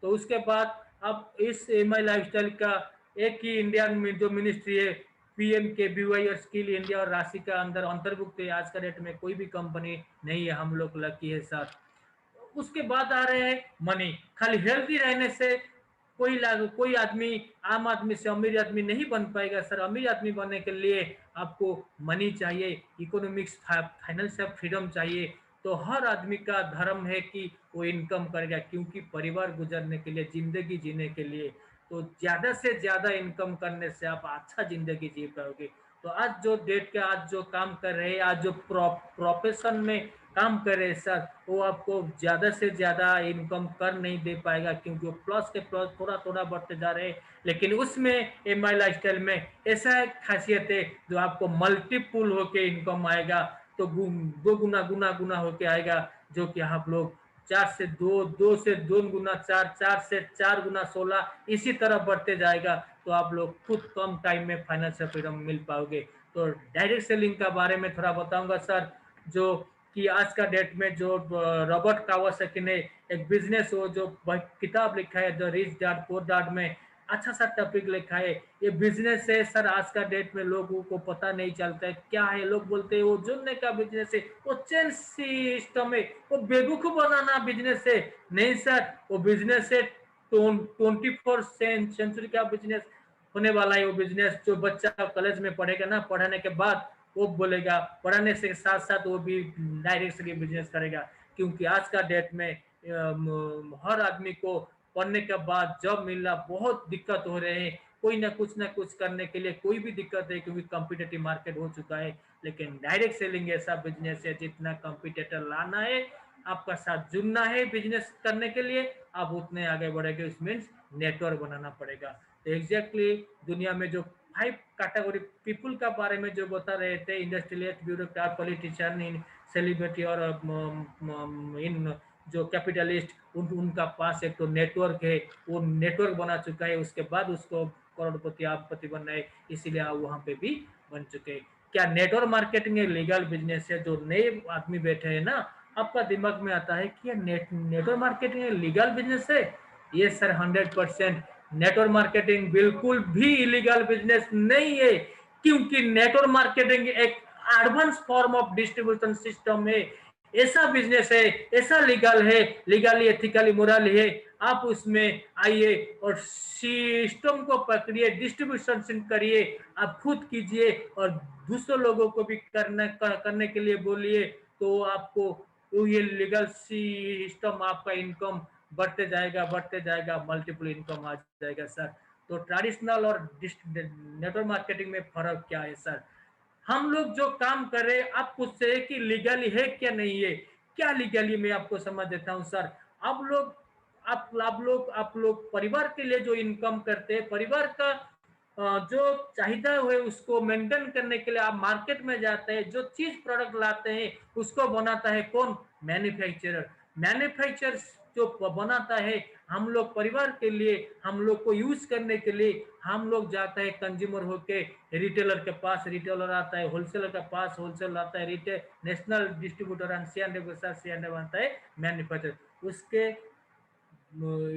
तो उसके बाद अब इस एम आई लाइफस्टाइल का एक ही इंडिया में जो मिनिस्ट्री है पीएम के बीवाई और स्किल इंडिया और राशि का अंदर अंतर्भुक्त है। आज का डेट में कोई भी कंपनी नहीं है, हम लोग लकी है सर। उसके बाद आ रहे हैं मनी। खाली हेल्दी रहने से कोई आदमी आम आदमी से अमीर आदमी नहीं बन पाएगा सर। अमीर आदमी बनने के लिए आपको मनी चाहिए, इकोनॉमिक्स फाइनेंशियल फ्रीडम चाहिए। तो हर आदमी का धर्म है कि वो इनकम करेगा, क्योंकि परिवार गुजरने के लिए, जिंदगी जीने के लिए। तो ज्यादा से ज्यादा इनकम करने से आप अच्छा जिंदगी जी पाओगे। तो आज जो डेट के आज जो काम कर रहे हैं, आज जो प्रोफेशन में काम कर रहे हैं सर, वो आपको ज्यादा से ज्यादा इनकम कर नहीं दे पाएगा, क्योंकि वो प्लस के प्लस थोड़ा थोड़ा बढ़ते जा रहे हैं। लेकिन उसमें एमआई लाइफस्टाइल में ऐसा एक खासियत है जो आपको मल्टीपुल होके इनकम आएगा, तो दो गुना गुना गुना होके आएगा, जो कि आप लोग 4 से 2, 2 से 2 गुना 4, 4 से 4 गुना 16, इसी तरह बढ़ते जाएगा। तो आप लोग खुद कम टाइम में फाइनेंशियल फ्रीडम मिल पाओगे। तो डायरेक्ट सेलिंग का बारे में थोड़ा बताऊंगा सर, जो कि आज का डेट में जो रॉबर्ट कावासाकी ने एक बिजनेस हो जो किताब लिखा है the rich dad poor dad में, अच्छा सा टॉपिक लिखा है। ये बिजनेस है सर, आज का डेट में लोगों को पता नहीं चलता है क्या है। लोग बोलते हैं वो जुड़ने का बिजनेस है, वो चेन सिस्टम है, वो बेवकूफ बनाना बिजनेस है। नहीं सर, वो बिजनेस है 24 सेंचुरी का बिजनेस होने वाला है। वो बिजनेस जो बच्चा कॉलेज में पढ़ेगा ना, पढ़ाने के बाद वो बोलेगा, पढ़ाने से साथ साथ वो भी डायरेक्ट से बिजनेस करेगा। क्योंकि आज का डेट में हर आदमी को पढ़ने के बाद जॉब मिलना बहुत दिक्कत हो रहे हैं। कोई ना कुछ करने के लिए कोई भी दिक्कत है, क्योंकि कॉम्पिटेटिव मार्केट हो चुका है। लेकिन डायरेक्ट सेलिंग ऐसा बिजनेस है, जितना कॉम्पिटिटर लाना है, आपका साथ जुड़ना है बिजनेस करने के लिए, आप उतने आगे बढ़ेंगे। उसमें नेटवर्क बनाना पड़ेगा। तो एग्जैक्टली दुनिया में जो 5 कैटेगरी पीपल का बारे में जो बता रहे थे, इंडस्ट्रियलिस्ट, ब्यूरोक्रेट, पॉलिटिशियन, सेलिब्रिटी और इन जो कैपिटलिस्ट, उनका पास एक तो नेटवर्क है, वो नेटवर्क बना चुका है। उसके बाद उसको करोड़पति आपपति बनना है, इसीलिए आप वहां पे भी बन चुके हैं। क्या नेटवर्क मार्केटिंग एक लीगल बिजनेस है? जो नए आदमी बैठे हैं ना, आपका दिमाग में आता है कि नेटवर्क मार्केटिंग लीगल बिजनेस है। ये सर 100% नेटवर्क मार्केटिंग बिल्कुल भी इलीगल बिजनेस नहीं है, क्योंकि नेटवर्क मार्केटिंग एक advance form of distribution system है। ऐसा बिजनेस है, ऐसा लीगल है, लीगली एथिकली मोरली है। आप उसमें आइए और सिस्टम को पकड़िए, डिस्ट्रीब्यूशन करिए, आप खुद कीजिए और दूसरे लोगों को भी करने के लिए बोलिए। तो आपको तो ये लीगल सिस्टम आपका इनकम बढ़ते जाएगा, मल्टीपल इनकम आ जाएगा सर। तो ट्रेडिशनल और नेटवर्क मार्केटिंग में फर्क क्या है सर? हम लोग जो काम कर रहे हैं, आप पूछते हैं कि लीगली है क्या नहीं है। क्या लीगली, मैं आपको समझ देता हूं सर। आप लोग परिवार के लिए जो इनकम करते हैं, परिवार का जो चाहिदा है उसको मेंटेन करने के लिए आप मार्केट में जाते हैं, जो चीज प्रोडक्ट लाते हैं उसको बनाता है कौन? मैन्युफैक्चरर। मैन्युफैक्चर जो बनाता है, हम लोग परिवार के लिए, हम लोग को यूज करने के लिए हम लोग जाते हैं कंज्यूमर होके रिटेलर के पास, रिटेलर आता है होलसेलर के पास, होलसेलर आता है retail national distributor and C&F के साथ C&F आता है मैन्युफैक्चर। उसके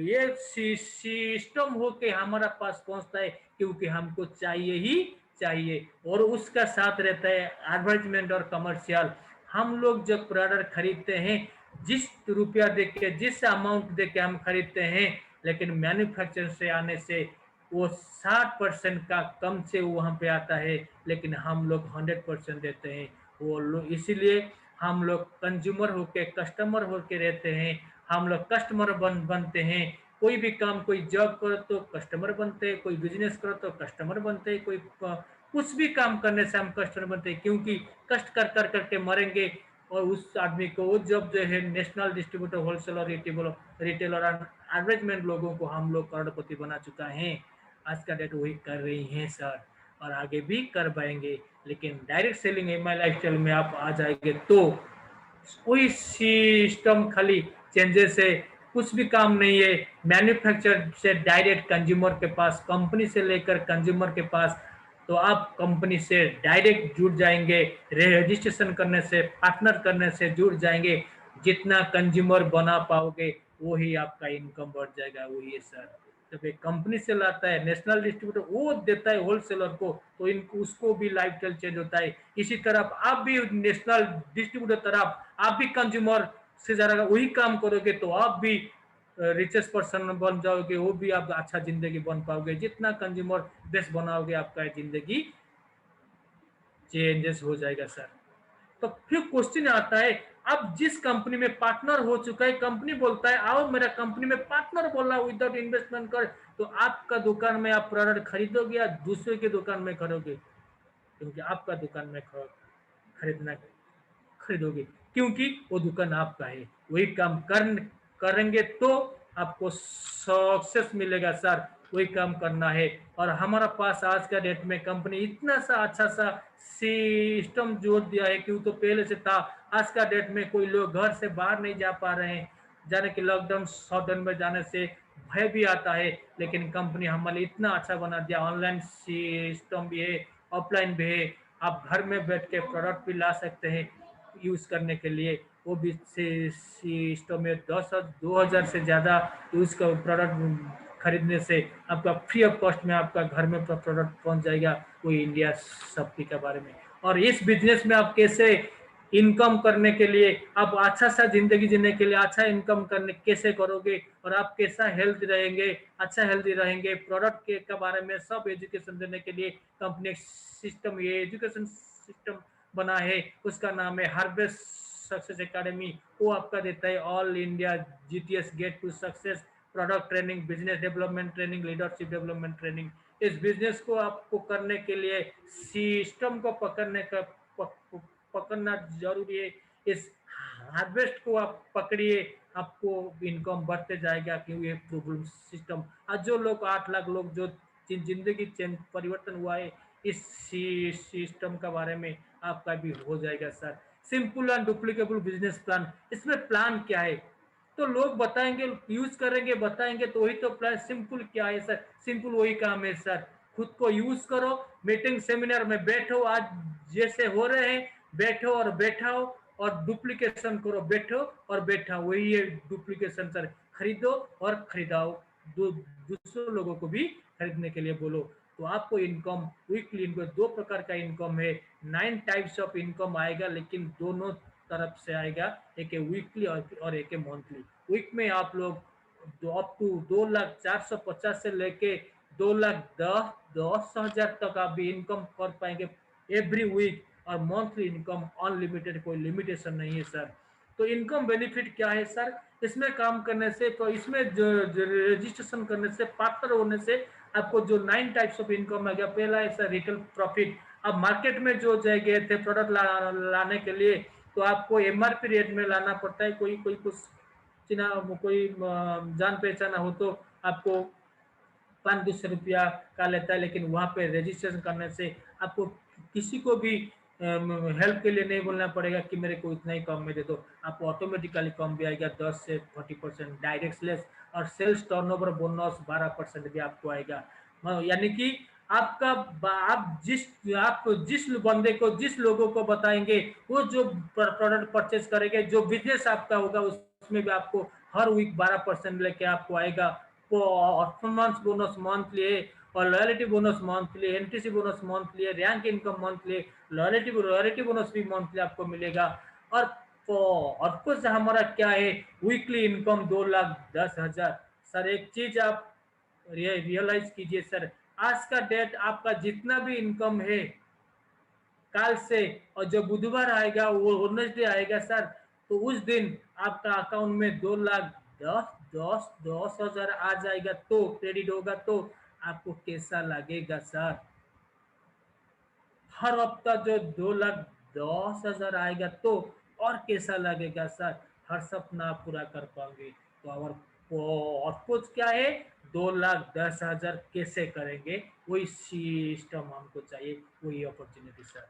ये सिस्टम होके हमारा पास पहुंचता है, क्योंकि हमको चाहिए ही चाहिए। और उसका साथ रहता है एडवर्टाइजमेंट और कमर्शियल। हम लोग जब प्रोडक्ट खरीदते हैं, जिस रुपया देके, जिस अमाउंट देके हम खरीदते हैं, लेकिन मैन्युफैक्चर से आने से वो 60% का कम से वहां पे आता है, लेकिन हम लोग 100% देते हैं। वो लोग इसीलिए हम लोग कंज्यूमर होके, कस्टमर होके रहते हैं। हम लोग कस्टमर बनते हैं। कोई भी काम, कोई जॉब करो तो कस्टमर बनते हैं, कोई बिजनेस करो तो कस्टमर बनते हैं, कोई कुछ भी काम करने से हम कस्टमर बनते हैं, क्योंकि कष्ट कर कर करके मरेंगे। और उस आदमी को वो जब जो है नेशनल डिस्ट्रीब्यूटर, होलसेलर, रिटेलर और एडवर्टाइजमेंट लोगों को हम लोग करोड़पति बना चुका है। आज का डेट वही कर रही हैं सर, और आगे भी कर पाएंगे। लेकिन डायरेक्ट सेलिंग एमआई लाइफस्टाइल में आप आ जाएंगे तो कोई सिस्टम खाली चेंजेस है, कुछ भी काम नहीं है। मैन्युफैक्चर से डायरेक्ट कंज्यूमर के पास, कंपनी से लेकर कंज्यूमर के पास, तो आप कंपनी से डायरेक्ट जुड़ जाएंगे, रजिस्ट्रेशन करने से, पार्टनर करने से जुड़ जाएंगे। जितना कंज्यूमर बना पाओगे वही आपका इनकम बढ़ जाएगा। वही है सर। जब एक कंपनी से लाता है नेशनल डिस्ट्रीब्यूटर, वो देता है होलसेलर को, तो इनको उसको भी लाइफ स्टाइल चेंज होता है। इसी तरह आप भी नेशनल डिस्ट्रीब्यूटर तरफ, आप भी कंज्यूमर से जरा वही काम करोगे तो आप भी रिचेस्ट पर्सन बन जाओगे, वो भी आप अच्छा जिंदगी बन पाओगे। जितना कंज्यूमर बेस बनाओगे, आपका जिंदगी चेंजेस हो जाएगा सर। तो फिर क्वेश्चन आता है, अब जिस कंपनी में पार्टनर हो चुका है, कंपनी बोलता है आओ मेरा कंपनी में पार्टनर बोला विदाउट इन्वेस्टमेंट कर, तो आपका दुकान में आप प्रोडक्ट खरीदोगे या दूसरे के दुकान में खरीदोगे? क्योंकि आपका दुकान में खरीदना खरीदोगे, क्योंकि वो दुकान आपका है। वही काम करेंगे तो आपको सक्सेस मिलेगा सर, वही काम करना है। और हमारा पास आज का डेट में कंपनी इतना सा अच्छा सा सिस्टम जोड़ दिया है, क्यों तो पहले से था। आज का डेट में कोई लोग घर से बाहर नहीं जा पा रहे हैं, जाने के लॉकडाउन शॉटडाउन में जाने से भय भी आता है, लेकिन कंपनी हमारे इतना अच्छा बना दिया, ऑनलाइन सिस्टम भी है, ऑफलाइन भी है। आप घर में बैठ के प्रोडक्ट भी ला सकते हैं यूज करने के लिए। वो भी सिस्टम में 2000 से ज्यादा यूज का प्रोडक्ट खरीदने से आपका फ्री ऑफ कॉस्ट में आपका घर में प्रोडक्ट पहुंच जाएगा, कोई इंडिया शक्ति के बारे में। और इस बिजनेस में आप कैसे इनकम करने के लिए, आप अच्छा सा जिंदगी जीने के लिए अच्छा इनकम करने कैसे करोगे, और आप कैसा हेल्थ रहेंगे, अच्छा हेल्दी रहेंगे, प्रोडक्ट के बारे में सब एजुकेशन देने के लिए कंपनी सिस्टम, ये एजुकेशन सिस्टम बना है, उसका नाम है हार्वेस्ट सक्सेस एकेडमी। वो आपका देता है all India GTS get to success, product training, business development training, leadership development training. इस बिजनेस को आपको करने के लिए सिस्टम को पकड़ना जरूरी है। इस हार्वेस्ट को आप पकड़िए, आपको इनकम बढ़ते जाएगा, क्योंकि ये प्रॉब्लम सिस्टम। आज जो लोग 8 लाख लोग जो जिंदगी चेंज परिवर्तन हुआ है, इस सिस्टम के बारे में आपका भी हो जाएगा sir. Simple and duplicable business plan, इसमें प्लान क्या है तो लोग बताएंगे, यूज करेंगे, बताएंगे, तो वही तो प्लान। सिंपल क्या है सर? सिंपल वही काम है सर, खुद को यूज करो, मीटिंग सेमिनार में बैठो, आज जैसे हो रहे हैं बैठो और बैठाओ, और डुप्लीकेशन करो, बैठो और बैठाओ, वही है डुप्लीकेशन सर। खरीदो और खरीदाओ, दूसरे लोगों को भी खरीदने के लिए बोलो, तो आपको इनकम वीकली इनकम 2 प्रकार का इनकम है, 9 टाइप्स ऑफ इनकम आएगा, लेकिन दोनों तरफ से आएगा, एक है वीकली और एक है मंथली। वीक में आप लोग अप टू 2,04,50 से लेके 2,10,10,000 तक आप भी इनकम कर पाएंगे एवरी वीक। और मंथली इनकम अनलिमिटेड, कोई लिमिटेशन नहीं है सर। तो इनकम बेनिफिट क्या है सर? इसमें काम करने से, तो इसमें रजिस्ट्रेशन करने से, पार्टनर होने से आपको जो 9 टाइप्स ऑफ इनकम आ गया। पहला है सर रिटेल प्रॉफिट। अब मार्केट में जो गए थे प्रोडक्ट लाने के लिए, तो आपको एमआरपी रेट में लाना पड़ता है। कोई कोई कुछ चिना, कोई जान पहचाना हो तो आपको 500-200 रुपया का लेता है, लेकिन वहाँ पे रजिस्ट्रेशन करने से आपको किसी को भी हेल्प के लिए नहीं बोलना पड़ेगा कि मेरे को इतना ही कम में दे दो, आपको ऑटोमेटिकली कम भी आएगा, 10 से 40% डायरेक्ट सेल्स। और सेल्स टर्नओवर बोनस 12% भी आपको आएगा। यानी कि आपका आप जिस बंदे को, जिस लोगों को बताएंगे, वो जो प्रोडक्ट परचेज करेंगे, जो बिजनेस आपका होगा, उसमें भी आपको हर वीक 12% लेके आपको आएगा। परफॉर्मेंस बोनस मंथली है, और loyalty bonus monthly, NTC bonus monthly है, rank income monthly, loyalty bonus भी मंथली आपको मिलेगा। और कुछ हमारा क्या है, वीकली इनकम 2,10,000। सर एक चीज आप रियलाइज कीजिए सर, आज का डेट आपका जितना भी इनकम है काल से, और जो बुधवार आएगा वो वेडनेसडे आएगा सर, तो उस दिन आपका अकाउंट में 2,10,000 आ जाएगा, तो क्रेडिट होगा, तो आपको कैसा लगेगा सर? हर हफ्ता जो 2,10,000 आएगा, तो और कैसा लगेगा सर? हर सपना पूरा कर पाओगे। तो और कुछ क्या है, 2,10,000 कैसे करेंगे, वही सिस्टम हमको चाहिए, वही अपॉर्चुनिटी सर।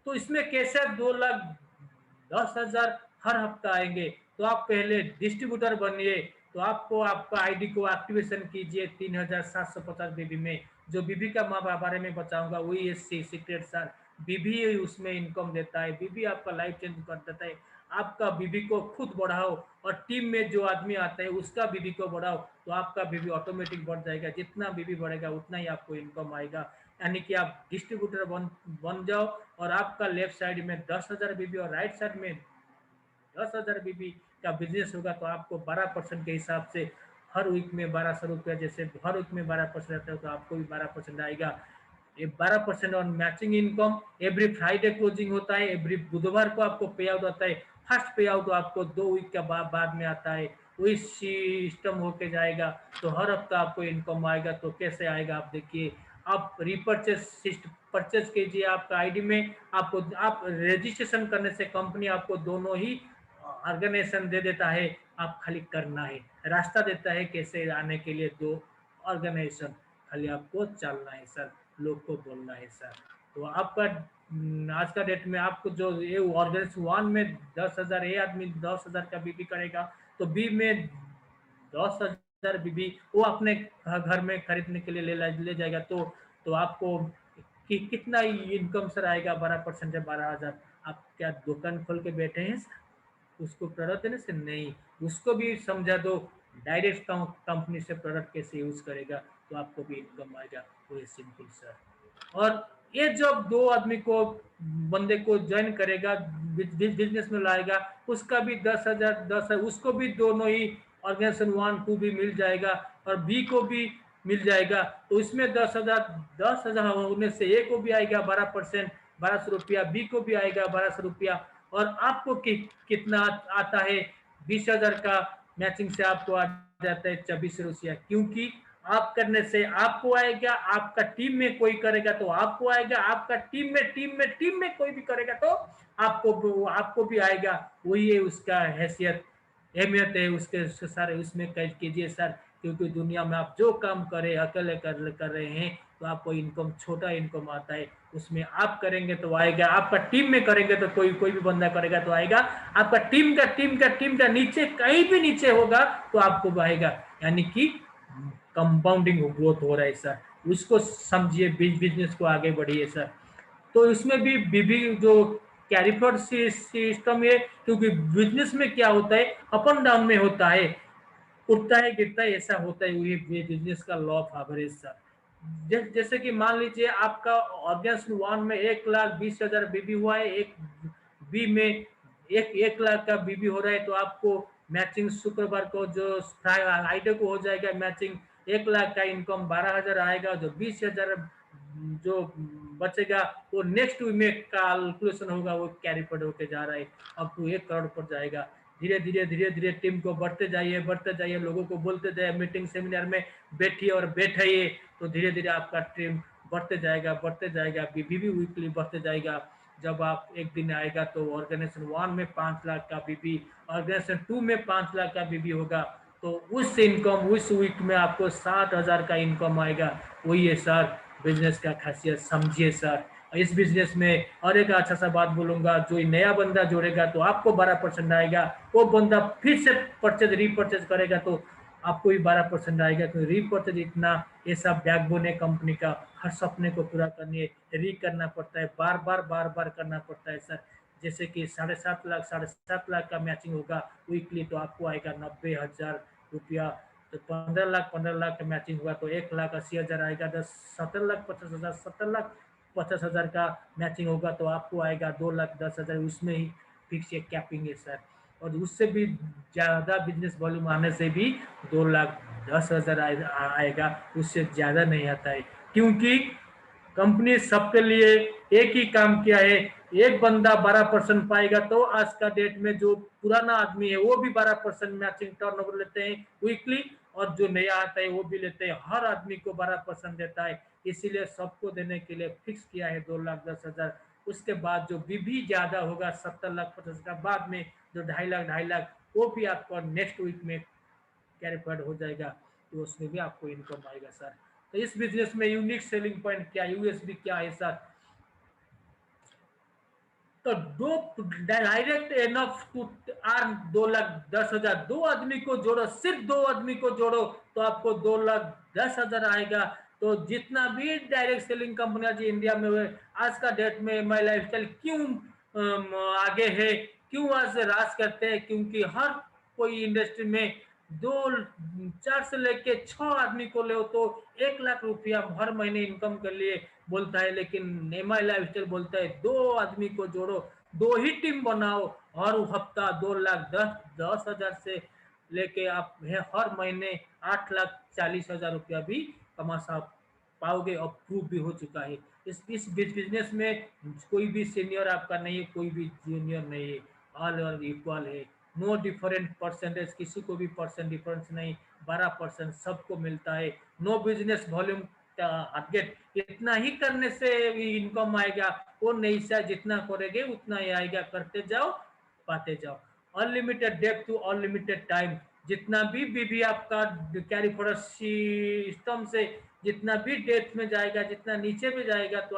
तो इसमें कैसे 2,10,000 हर हफ्ता आएंगे? तो आप पहले डिस्ट्रीब्यूटर बनिए, तो आपको आपका आईडी को एक्टिवेशन कीजिए 3,750 बीबी में। जो बीबी का मैं बारे में बताऊंगा वही है सीक्रेट सर। बीबी उसमें इनकम देता है, बीबी आपका लाइफ चेंज कर देता है। आपका बीबी को खुद बढ़ाओ, और टीम में जो आदमी आता है उसका बीबी को बढ़ाओ, तो आपका बीबी ऑटोमेटिक बढ़ जाएगा। जितना बीबी बढ़ेगा उतना ही आपको इनकम आएगा। यानी कि आप डिस्ट्रीब्यूटर बन जाओ, और आपका लेफ्ट साइड में 10,000 बीबी और राइट साइड में 10,000 बीबी का बिजनेस होगा, तो आपको 12% के हिसाब से हर वीक में 1,200 रुपया, जैसे हर वीक में 12% रहता है, तो आपको भी 12% आएगा। ये 12% on matching income. Every Friday closing होता है, एवरी बुधवार को आपको पे आउट होता है। फर्स्ट पे आउट आपको 2 वीक के बाद में आता है, वही सिस्टम होके जाएगा। तो हर हफ्ता आपको इनकम आएगा। तो कैसे आएगा आप देखिए, आप रिपर्चेस परचेज कीजिए आपका आईडी में, आपको आप रजिस्ट्रेशन करने से कंपनी आपको दोनों ही ऑर्गेनाइजेशन दे देता है, आप खाली करना है, रास्ता देता है कैसे आने के लिए दो ऑर्गेनाइजेशन, खाली आपको चलना है सर, लोग को बोलना है सर। तो आपका आज का डेट में आपको जो ये ऑर्गेनाइजेशन 1 में 10,000 ए आदमी 10,000 का बीबी करेगा, तो बी में 10,000 बीबी वो अपने घर में खरीदने के लिए ले जाएगा। तो आपको कितना इनकम सर आएगा? 12% है 12,000। आप क्या दुकान खोल के बैठे हैं सर? उसको प्रोडक्ट देने से नहीं, उसको भी समझा दो डायरेक्ट कंपनी से प्रोडक्ट कैसे यूज करेगा, तो आपको भी इनकम आएगा। वो सिंपल सर। और ये जब 2 आदमी को बंदे को ज्वाइन करेगा, बिजनेस में लाएगा, उसका भी 10,000 10, उसको भी दोनों ही ऑर्गेनाइजेशन 1 2 भी मिल जाएगा और बी को भी मिल जाएगा। तो इसमें 10,000 होने से ए को भी आएगा 12%, 1200 रुपया, बी को भी आएगा 1200 रुपया। और आपको कितना आता है? 20,000 का मैचिंग से आपको आ जाता है 24 रुपया, क्योंकि आप करने से आपको आएगा, आपका टीम में कोई करेगा तो आपको आएगा, आपका टीम में कोई भी करेगा तो आपको भी आएगा। वही है उसका हैसियत, अहमियत है उसके सारे उसमें कीजिए सर। क्योंकि दुनिया में आप जो काम करें अकेले कर रहे हैं तो आपको इनकम छोटा इनकम आता है, उसमें आप करेंगे तो आएगा, आपका टीम में करेंगे तो कोई भी बंदा करेगा तो आएगा, आपका टीम का नीचे कहीं भी नीचे होगा तो आपको आएगा। यानी कि कंपाउंडिंग ग्रोथ हो रहा है सर, उसको समझिए, बिजनेस को आगे बढ़िए सर। तो इसमें भी बीबी जो कैरी फॉरवर्ड सिस्टम है, क्योंकि बिजनेस में क्या होता है, अप एंड डाउन में होता है, उठता है गिरता है, ऐसा होता है। ये बिजनेस का लॉ ऑफ एवरेज सर। जैसे कि मान लीजिए आपका ऑर्गेनाइजेशन 1 में 1,20,000 बीबी हुआ है, एक बी में 1 लाख का बीबी हो रहा है, तो आपको मैचिंग शुक्रवार को जो फ्राइडे को हो जाएगा मैचिंग, 1 लाख का इनकम 12,000 आएगा। जो 20,000 जो बचेगा वो नेक्स्ट वीक में कैलकुलेशन होगा, वो कैरी फॉरवर्ड होके जा रहा है, अब तो 1 करोड़ पर जाएगा। धीरे धीरे टीम को बढ़ते जाइए, लोगों को बोलते जाइए, मीटिंग सेमिनार में बैठिए और बैठाइए, तो धीरे धीरे आपका टीम बढ़ते जाएगा, बीबी भी वीकली बढ़ते जाएगा। जब आप एक दिन आएगा तो ऑर्गेनाइजेशन 1 में 5 लाख का बीबी, ऑर्गेनाइजेशन 2 में 5 लाख का बीबी होगा, तो उस इनकम उस वीक में आपको 60,000 का इनकम आएगा। वही है सर बिजनेस का खासियत, समझिए सर। इस बिजनेस में और एक अच्छा सा बात बोलूंगा, जो नया बंदा जोड़ेगा तो आपको 12% आएगा, वो बंदा फिर से रीपरचेज करेगा तो आपको भी 12% आएगा। तो रीपरचेज इतना ऐसा बैकबोन है कंपनी का, हर सपने को पूरा करने री करना पड़ता है, बार बार करना पड़ता है सर। जैसे कि 7.5 लाख का मैचिंग होगा वीकली, तो आपको आएगा 90,000 रुपया। तो 15 लाख का मैचिंग हुआ तो 1,80,000 आएगा। 17,50,000 का मैचिंग होगा तो आपको आएगा 2,10,000। उसमें ही फिक्स ये कैपिंग है सर। और उससे भी ज़्यादा बिजनेस वॉल्यूम आने से भी 2,10,000 आएगा, उससे ज़्यादा नहीं आता है। क्योंकि कंपनी सबके लिए एक ही काम किया है, एक बंदा 12% पाएगा तो आज का डेट में जो पुराना आदमी है वो भी 12% मैचिंग टर्नओवर लेते हैं वीकली, और जो नया आता है वो भी लेते हैं, हर आदमी को 12% देता है। इसीलिए सबको देने के लिए फिक्स किया है 2,10,000। उसके बाद जो भी ज्यादा होगा 70,50,000 का बाद में जो 2.5 लाख वो भी आपको नेक्स्ट वीक में कैरी फॉरवर्ड हो जाएगा, तो उसमें भी आपको इनकम आएगा सर। तो इस बिजनेस में यूनिक सेलिंग पॉइंट क्या, यूएसपी क्या है सर? तो दो डायरेक्ट एनफ टू अर्न 2,10,000। 2 आदमी को जोड़ो, सिर्फ 2 आदमी को जोड़ो तो आपको 2,10,000 आएगा। तो जितना भी डायरेक्ट सेलिंग कंपनियां जी इंडिया में हुए, आज का डेट में माई लाइफस्टाइल क्यों आगे है, क्यों आज राज करते हैं? क्योंकि हर कोई इंडस्ट्री में 4 से लेके 6 आदमी को ले तो 1 लाख रुपया हर महीने इनकम के लिए बोलता है, लेकिन एमआई लाइफस्टाइल बोलता है 2 आदमी को जोड़ो, 2 ही टीम बनाओ, हर हफ्ता 2,10,000 से लेके आप हर महीने 8,40,000 रुपया भी कमा पाओगे और प्रूव भी हो चुका है। इस बिजनेस में कोई भी सीनियर आपका नहीं है, कोई भी जूनियर नहीं है, ऑल आर इक्वल है। नो डिफरेंट परसेंटेज, किसी को भी परसेंट डिफरेंस नहीं, 12% सबको मिलता है। नो बिजनेस वॉल्यूम टारगेट, इतना ही करने से इनकम आएगा, वो नहीं सा जितना करोगे उतना ही आएगा, करते जाओ पाते जाओ। Unlimited depth to unlimited time, जितना भी आपका कैरी फॉरवर्ड सिस्टम से जितना भी डेप्थ में जाएगा, जितना नीचे में जाएगा, तो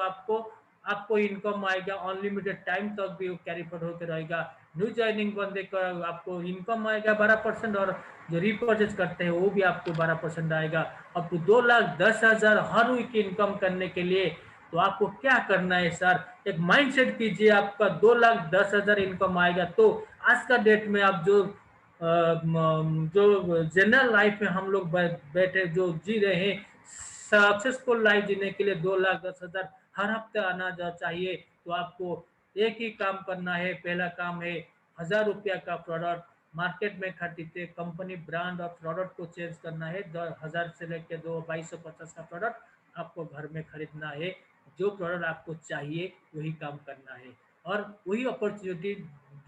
आपको इनकम आएगा, अनलिमिटेड टाइम तक भी कैरी फॉरवर्ड होकर रहेगा। न्यू ज्वाइनिंग बंदे का आपको इनकम आएगा 12%, और जो रिपर्चेज करते हैं वो भी आपको 12% आएगा। अब तो 2,10,000 हर वीक इनकम करने के लिए तो आपको क्या करना है सर, एक माइंडसेट कीजिए, आपका 2,10,000 इनकम आएगा। तो आज का डेट में आप जो जनरल लाइफ में हम लोग बैठे जो जी रहे हैं, सक्सेसफुल लाइफ जीने के लिए 2,10,000 हर हफ्ते आना चाहिए। तो आपको एक ही काम करना है, पहला काम है 1,000 रुपया का प्रोडक्ट मार्केट में खरीदते, कंपनी ब्रांड और प्रोडक्ट को चेंज करना है। 10,000 से लेकर 2,250 का प्रोडक्ट आपको घर में खरीदना है। जो प्रोडक्ट आपको चाहिए वही काम करना है, और वही अपॉर्चुनिटी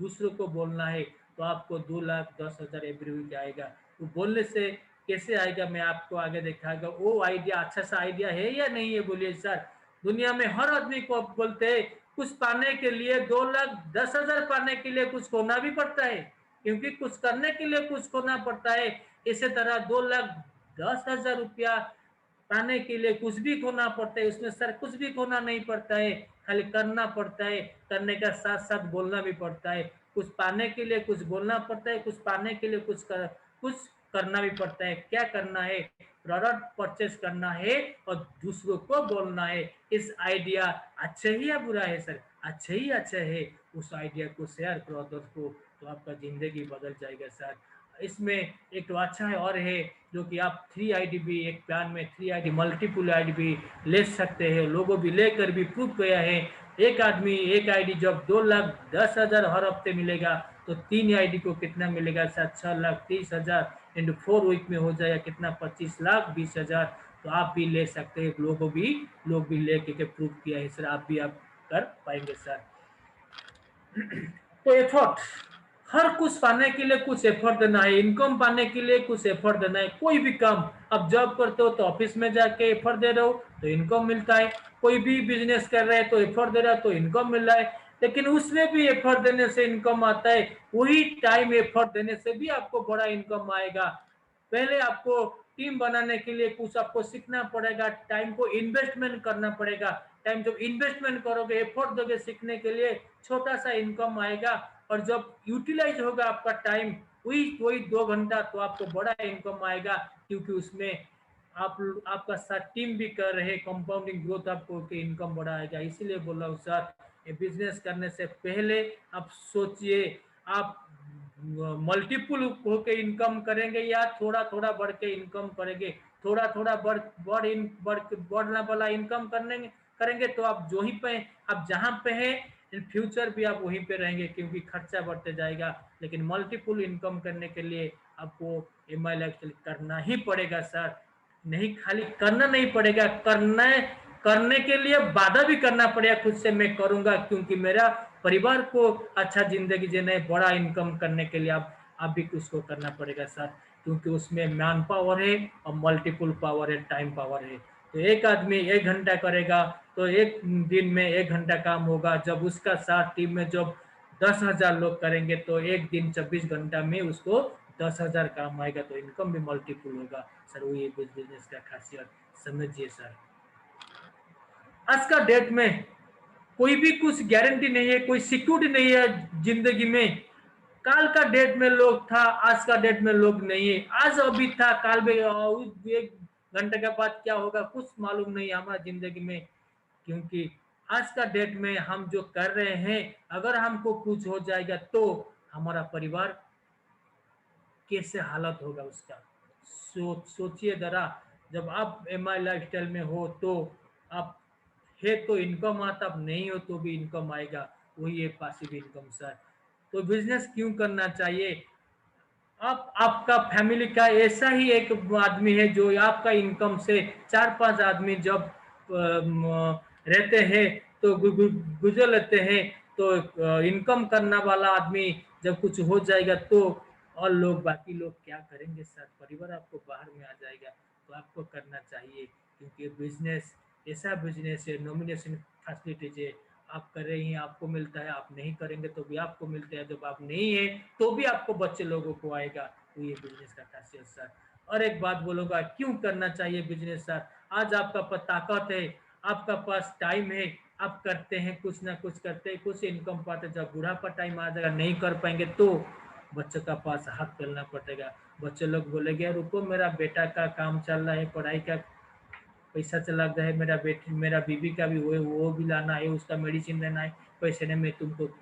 दूसरों को बोलना है। तो आपको 2,10,000 एवरी वीक आएगा। तो बोलने से कैसे आएगा, मैं आपको आगे दिखाएगा। वो आइडिया अच्छा सा आइडिया है या नहीं है, बोलिए सर। दुनिया में हर आदमी को बोलते हैं कुछ पाने के लिए, 2,10,000 पाने के लिए कुछ खोना भी पड़ता है, क्योंकि कुछ करने के लिए कुछ खोना पड़ता है। इसी तरह 2,10,000 रुपया पाने के लिए कुछ भी खोना पड़ता है, उसमें सर कुछ भी खोना नहीं पड़ता है, खाली करना पड़ता है। करने का साथ साथ बोलना भी पड़ता है। कुछ पाने के लिए कुछ बोलना पड़ता है, कुछ पाने के लिए कुछ करना भी पड़ता है। क्या करना है, प्रोडक्ट परचेस करना है और दूसरों को बोलना है। इस आइडिया अच्छे ही या बुरा है सर, अच्छे ही अच्छे है। उस आइडिया को शेयर करो अदर्स को, तो आपका जिंदगी बदल जाएगा सर। इसमें एक तो अच्छा है और है, जो कि आप 3 आईडी भी एक प्लान में 3 आईडी मल्टीपल आईडी भी ले सकते हैं। लोगों भी लेकर भी प्रूव गया है। एक आदमी एक आईडी जब 2,10,000 हर हफ्ते मिलेगा, तो 3 आईडी को कितना मिलेगा सर, 6,30,000 इंटू 4 वीक में हो जाएगा कितना, 25,20,000। तो आप भी ले सकते हैं, लोग भी लेके प्रूव किया है सर, आप भी आप कर पाएंगे सर। तो एफर्ट, हर कुछ पाने के लिए कुछ एफर्ट देना है, इनकम पाने के लिए कुछ एफर्ट देना है। कोई भी काम आप जॉब करते हो तो ऑफिस में जाके एफर्ट दे रहे हो तो इनकम मिलता है। कोई भी बिजनेस कर रहे हैं तो एफर्ट दे रहा है तो इनकम मिल रहा है। लेकिन उसमें भी एफर्ट देने से इनकम आता है, वही टाइम एफर्ट देने से भी आपको बड़ा इनकम आएगा। पहले आपको टीम बनाने के लिए कुछ आपको सीखना पड़ेगा, टाइम को इन्वेस्टमेंट करना पड़ेगा। टाइम जब इन्वेस्टमेंट करोगे, एफर्ट दोगे सीखने के लिए, छोटा सा इनकम आएगा। और जब यूटिलाइज होगा आपका टाइम, वही 2 घंटा, तो आपको बड़ा इनकम आएगा, क्योंकि उसमें आपका साथ टीम भी कर रहे, कंपाउंडिंग ग्रोथ आपको इनकम बढ़ाएगा। इसीलिए बोल रहा हूँ सर, ये बिजनेस करने से पहले आप सोचिए, आप मल्टीपल होके इनकम करेंगे या थोड़ा थोड़ा बढ़ के इनकम करेंगे। थोड़ा थोड़ा बढ़ना वाला इनकम करेंगे तो आप जो ही पे, आप जहां पे हैं इन फ्यूचर भी आप वहीं पे रहेंगे, क्योंकि खर्चा बढ़ते जाएगा। लेकिन मल्टीपल इनकम करने के लिए आपको एमआई लाइफस्टाइल करना ही पड़ेगा सर। नहीं, खाली करना नहीं पड़ेगा, करने के लिए वादा भी करना पड़ेगा खुद से, मैं करूंगा क्योंकि मेरा परिवार को अच्छा जिंदगी जीने, बड़ा इनकम करने के लिए आप भी कुछ को करना पड़ेगा सर। क्योंकि उसमें मैन पावर है और मल्टीपल पावर है, टाइम पावर है। तो एक आदमी 1 घंटा करेगा तो एक दिन में 1 घंटा काम होगा। जब उसका साथ टीम में जब 10,000 लोग करेंगे तो एक दिन 24 घंटा में उसको 10,000 काम आएगा, तो इनकम भी मल्टीपल होगा सर। वो ये बिजनेस का खासियत समझिए सर। आज का डेट में कोई भी कुछ गारंटी नहीं है, कोई सिक्योरिटी नहीं है जिंदगी में। काल का डेट में लोग था, आज का डेट में लोग नहीं है। आज अभी था, काल में 1 घंटे के बाद क्या होगा कुछ मालूम नहीं है हमारा जिंदगी में। क्योंकि आज का डेट में हम जो कर रहे हैं, अगर हमको कुछ हो जाएगा तो हमारा परिवार कैसे हालत होगा उसका, सोचिए जरा। जब आप एमआई लाइफस्टाइल में हो तो आप है तो इनकम आता, अब नहीं हो तो भी इनकम आएगा, वही है पासिव इनकम सर। तो बिजनेस क्यों करना चाहिए, आपका फैमिली का ऐसा ही एक आदमी है जो आपका इनकम से 4-5 आदमी जब रहते हैं तो गुजर लेते हैं, तो इनकम करने वाला आदमी जब कुछ हो जाएगा तो और लोग बाकी लोग क्या करेंगे सर? परिवार आपको बाहर में आ जाएगा, तो आपको करना चाहिए, क्योंकि बिजनेस ऐसा बिजनेस है, नॉमिनेशन फैसिलिटीज है, आप कर रहे हैं आपको मिलता है, आप नहीं करेंगे तो भी आपको मिलता है, जब आप नहीं है तो भी आपको बच्चे लोगों को आएगा। तो ये बिजनेस का खासियत सर। और एक बात बोलूंगा, क्यों करना चाहिए बिजनेस सर? आज आपका पास ताकत है, आपका पास टाइम है, आप करते हैं, कुछ ना कुछ करते हैं, कुछ इनकम पाते, जब बुढ़ापा टाइम आ जाएगा नहीं कर पाएंगे तो बच्चों का पास हाथ फैलना पड़ेगा। बच्चे लोग बोलेंगे रुको मेरा बेटा का काम चल रहा है, पढ़ाई का पैसा चला गया है, मेरा बेटी मेरा बीबी का भी वो भी लाना है, उसका मेडिसिन लेना है, पैसे नहीं,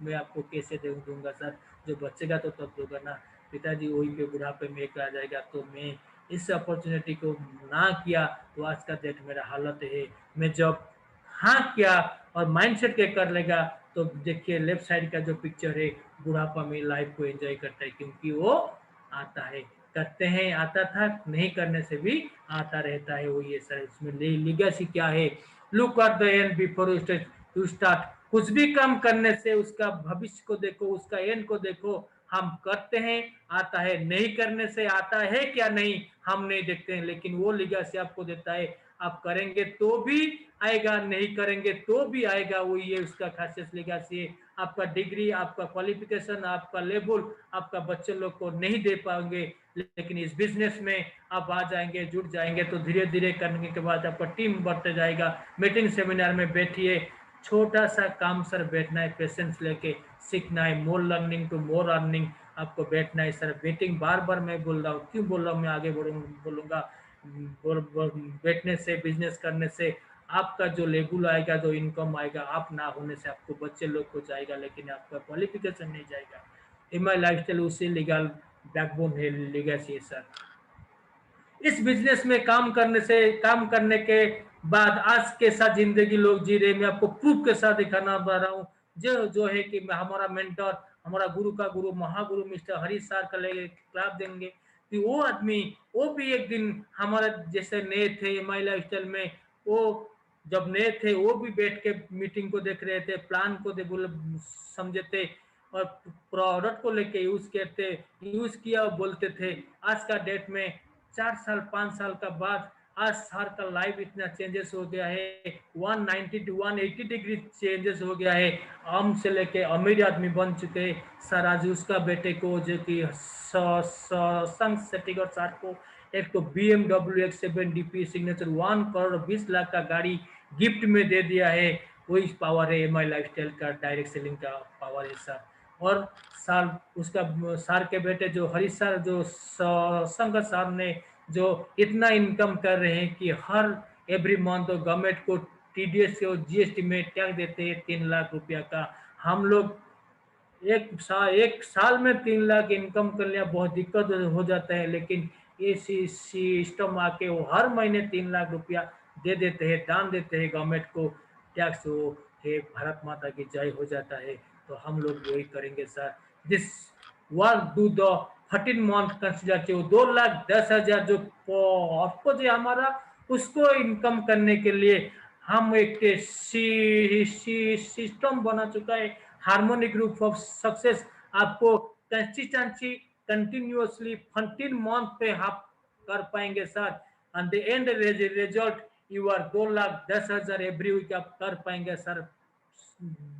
मैं आपको कैसे दूंगा सर? जो बचेगा तो तब दूंगा ना। पिताजी वही पे बुढ़ापे में एक आ जाएगा, तो मैं इस अपॉर्चुनिटी को ना किया तो आज का डेट मेरा हालत है। मैं जब हाँ किया और माइंडसेट के कर लेगा, तो देखिए लेफ्ट साइड का जो पिक्चर है, बुढ़ापा में लाइफ को एंजॉय करता है, क्योंकि वो आता है, करते हैं आता था, नहीं करने से भी आता रहता है। वो ये सर इसमें लीगेसी क्या है? Look at the end before you start. कुछ भी काम करने से उसका भविष्य को देखो, उसका एंड को देखो। हम करते हैं आता है, नहीं करने से आता है क्या नहीं हम नहीं देखते हैं, लेकिन वो लीगेसी आपको देता है, आप करेंगे तो भी आएगा, नहीं करेंगे तो भी आएगा। वो ये उसका खासियत लीगेसी है। आपका डिग्री, आपका क्वालिफिकेशन, आपका लेवल आपका बच्चे लोग को नहीं दे पाएंगे, लेकिन इस बिजनेस में आप आ जाएंगे, जुट जाएंगे, तो धीरे धीरे करने के बाद आपका टीम बढ़ते जाएगा। मीटिंग सेमिनार में बैठिए, छोटा सा काम सर बैठना है, पेशेंस लेके सीखना है, more learning to more earning आपको बैठना है सर। वेटिंग बार बार मैं बोल रहा हूँ, क्यों बोल रहा हूँ, मैं आगे बोलूंगा। बैठने से, बिजनेस करने से आपका जो लेवल आएगा, जो इनकम आएगा, आप ना होने से आपको बच्चे लोग को जाएगा, लेकिन आपका क्वालिफिकेशन नहीं जाएगा। एमआई लाइफस्टाइल उसी लीगल बैकबोन है, लीगेसी है सर। इस बिजनेस में काम करने के बाद आज के साथ जिंदगी लोग जी रहे, मैं आपको प्रूफ के साथ दिखाना पा रहा हूँ। जो है कि हमारा मेंटर, हमारा गुरु का गुरु, महागुरु मिस्टर हरीश सर का लेके क्लास देंगे कि वो आदमी, वो भी एक दिन हमारा जैसे नए थे एमआई लाइफस्टाइल में, वो जब नए थे वो भी बैठ के मीटिंग को देख रहे थे, प्लान को समझे थे, और प्रोडक्ट को लेके यूज किया और बोलते थे। आज का डेट में 4 साल 5 साल का बाद आज सर का लाइफ इतना चेंजेस हो गया है, 190 टू 180 डिग्री चेंजेस हो गया है। आम से लेके अमीर आदमी बन चुके हैं सर। आज उसका बेटे को जो कि संग सेटिगर सर को एक तो BMW X7 DP signature 1 crore 20 lakh का गाड़ी गिफ्ट में दे दिया है। वही पावर है एमआई लाइफस्टाइल का, डायरेक्ट सेलिंग का पावर है सर। और सर उसका सर के बेटे जो हरीश सर, जो संगत सर ने जो इतना इनकम कर रहे हैं कि हर एवरी मंथ गवर्नमेंट को TDS और GST में टैक्स देते हैं 3 लाख रुपया का। हम लोग एक साल में 3 लाख इनकम कर लिया, बहुत दिक्कत हो जाता है, लेकिन ये सिस्टम आके वो हर महीने 3 लाख रुपया दे देते हैं, दान देते हैं गवर्नमेंट को, टैक्स वो है। भारत माता की जय हो जाता है। तो हम लोग वही करेंगे sir. This work do the 13 month consider 2,10,000 जो आपको जो हमारा उसको इनकम करने के लिए हम एक सिस्टम बना चुका है, हार्मोनिक ग्रुप ऑफ सक्सेस। आपको कंसिस्टेंसी कंटिन्यूअसली 13 मंथ पे आप कर पाएंगे sir. And the end result you are 2,10,000 every week आप कर पाएंगे सर।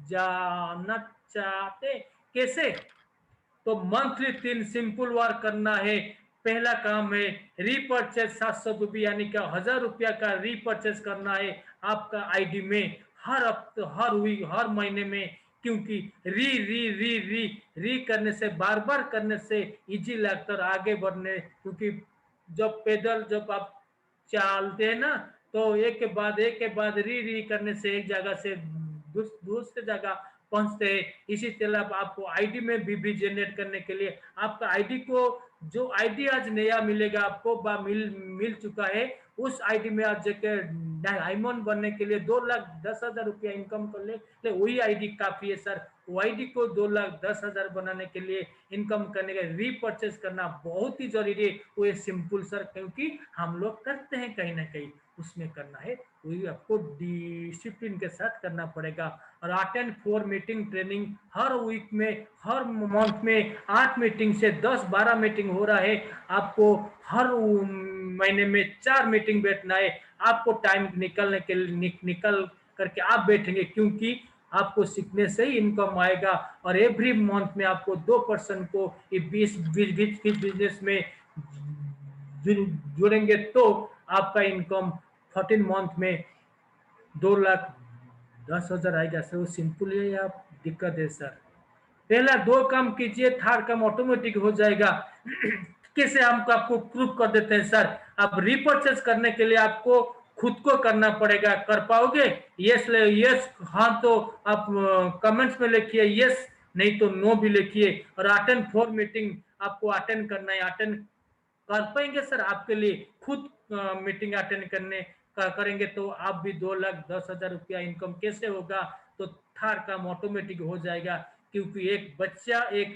जानना चाहते कैसे? तो मंथली 3 सिंपल वर्क करना है। पहला काम है रीपर्चेज 700 रुपये यानी कि 1000 रुपया का रीपर्चेज करना है आपका आईडी में हर हफ्ते, हर वीक, हर महीने में। क्योंकि री री री री री करने से, बार बार करने से इजी लगता है आगे बढ़ने। क्योंकि जब पैदल जब आप चलते हैं ना, तो एक के बाद री री करने से एक जगह से दूसरे जगह पहुंचते हैं। इसी तरह आपको आईडी में भी जनरेट करने के लिए आपका आईडी को जो आईडी आज नया मिलेगा आपको मिल चुका है, उस आईडी में आप जाकर डायमंड बनने के लिए 2,10,000 रुपया इनकम कर ले वही आईडी काफी है सर। वो आईडी को 2,10,000 बनाने के लिए इनकम करने के रीपरचेज करना बहुत ही जरूरी है। वो ये सिंपल सर, क्योंकि हम लोग करते हैं कहीं ना कहीं, उसमें करना है वही आपको डिसिप्लिन के साथ करना पड़ेगा। और अटेंड 4 मीटिंग ट्रेनिंग हर वीक में, हर मंथ में 8 मीटिंग से 10-12 मीटिंग हो रहा है। आपको हर महीने में 4 मीटिंग बैठना है। आपको टाइम निकलने के लिए निकल करके आप बैठेंगे, क्योंकि आपको सीखने से ही इनकम आएगा। और एवरी मंथ में आपको 2% को इस बिजनेस में जुड़ेंगे तो आपका इनकम 14 मंथ में 2,10,000 आएगा सर। वो सिंपल है या दिक्कत है सर? पहला 2 काम कीजिए, थर्ड काम ऑटोमेटिक हो जाएगा। कैसे हम आपको प्रूफ कर देते हैं सर। आप रिपर्चेस करने के लिए आपको खुद को करना पड़ेगा। कर पाओगे? यस यस हाँ तो आप कमेंट्स में लिखिए यस, नहीं तो नो भी लिखिए। और अटेंड 4 मीटिंग आपको अटेंड करना है। अटेंड कर पाएंगे सर? आपके लिए खुद मीटिंग अटेंड करेंगे तो आप भी 2,10,000 रुपया इनकम कैसे होगा? तो थार काम ऑटोमेटिक हो जाएगा, क्योंकि एक बच्चा, एक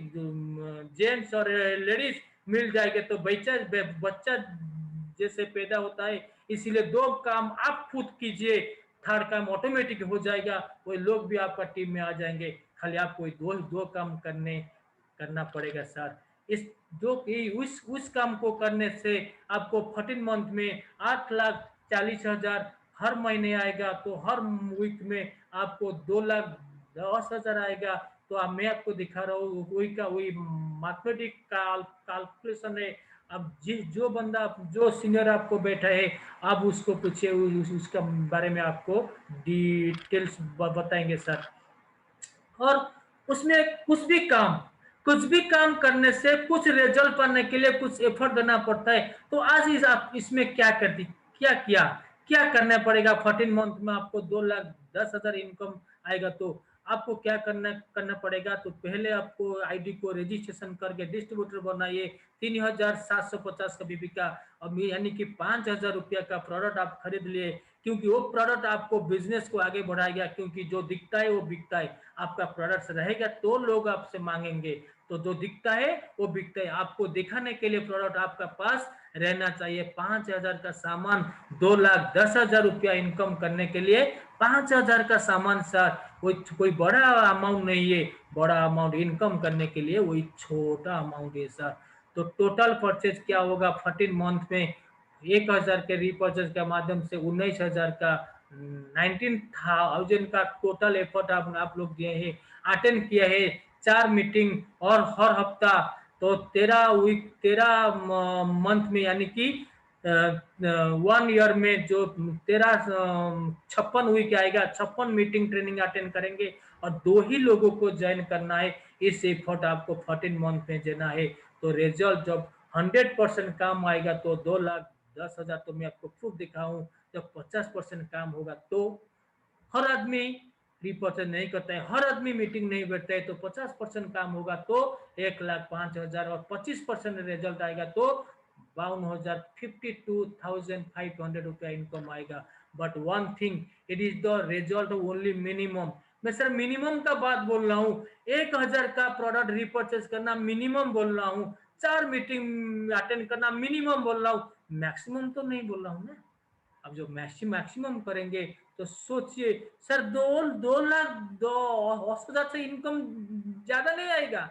जेंट्स और लेडीज मिल जाएंगे तो बच्चा जैसे पैदा होता है। इसीलिए 2 काम आप खुद कीजिए, थर्ड काम ऑटोमेटिक हो जाएगा। वो लोग भी आपका टीम में आ जाएंगे। खाली आपको दो काम करना पड़ेगा सर। इस उस काम को करने से आपको 14 मंथ में 8,40,000 हर महीने आएगा। तो हर वीक में आपको 2,10,000 आएगा। तो अब मैं आपको दिखा रहा हूँ वही मैथमेटिक कैलकुलेशन है। अब जो बंदा जो सीनियर आपको बैठा है, आप उसको पूछिए, उसका बारे में आपको डिटेल्स बताएंगे सर। और उसमें कुछ भी काम करने से कुछ रिजल्ट पाने के लिए कुछ एफर्ट देना पड़ता है। तो आज आप इसमें क्या करना पड़ेगा? 14 मंथ में आपको 2,10,000 इनकम आएगा। तो आपको क्या करना पड़ेगा? तो पहले आपको आईडी को रजिस्ट्रेशन करके डिस्ट्रीब्यूटर बनाइए। 3,750 का बीबी का, यानी कि 5,000 रुपया का प्रोडक्ट आप खरीद लिए, क्योंकि वो प्रोडक्ट आपको बिजनेस को आगे बढ़ाएगा। क्योंकि जो दिखता है वो बिकता है। आपका प्रोडक्ट रहेगा तो लोग आपसे मांगेंगे। तो जो दिखता है वो बिकता है। आपको दिखाने के लिए प्रोडक्ट आपका पास रहना चाहिए। 5,000 का सामान 2,10,000 रुपया इनकम करने के लिए 5,000 का सामान सर कोई बड़ा अमाउंट नहीं है। बड़ा अमाउंट इनकम करने के लिए वही छोटा अमाउंट है सर। तो टोटल परचेज क्या होगा 14 मंथ में? 1,000 के रिपर्चेज के माध्यम से 19,000 का 19,000 का टोटल एफर्ट आप लोग दिए हैं। अटेंड किया है 4 मीटिंग और हर हफ्ता। तो 13 मंथ में, यानी कि 1 ईयर में जो 56 वीक आएगा, 56 मीटिंग ट्रेनिंग अटेंड करेंगे। और 2 ही लोगों को ज्वाइन करना है। इस एफर्ट आपको 14 मंथ में देना है। तो रिजल्ट जब 100% काम आएगा तो 2,10,000। तो मैं आपको प्रूफ दिखाऊं, जब 50% काम होगा तो हर आदमी रिपर्चेज नहीं करता है, हर आदमी मीटिंग नहीं बैठता है। तो 50% काम होगा तो 1,05,000 और 25% रिजल्ट आएगा तो 52,000 52,500 रुपया इनकम आएगा। But one thing, it is the result only minimum. मैं सर मिनिमम का बात बोल रहा हूँ। 1,000 का प्रोडक्ट रिपर्चेज करना मिनिमम बोल रहा हूँ। 4 मीटिंग अटेंड करना मिनिमम बोल रहा हूँ, मैक्सिमम तो नहीं बोल रहा हूँ ना। अब जो मैक्सिमम करेंगे तो सोचिए सर, 2,80,000 से इनकम ज्यादा नहीं आएगा,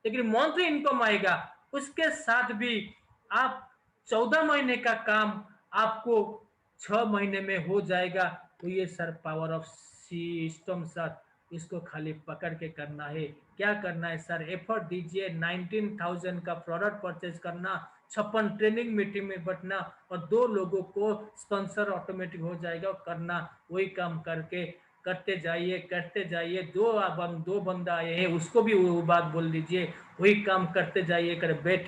लेकिन मंथली इनकम आएगा। उसके साथ भी आप 14 महीने का काम आपको 6 महीने में हो जाएगा। तो ये sir power of system sir, इसको खाली पकड़ के करना है। क्या करना है सर? एफर्ट दीजिए। 19,000 का प्रोडक्ट परचेज करना, 56 ट्रेनिंग मीटिंग में बैठना और 2 लोगों को स्पॉन्सर ऑटोमेटिक हो जाएगा। करना वही काम करते जाइए। दो बंदा आए हैं, उसको भी वो बात बोल दीजिए, वही काम करते जाइए।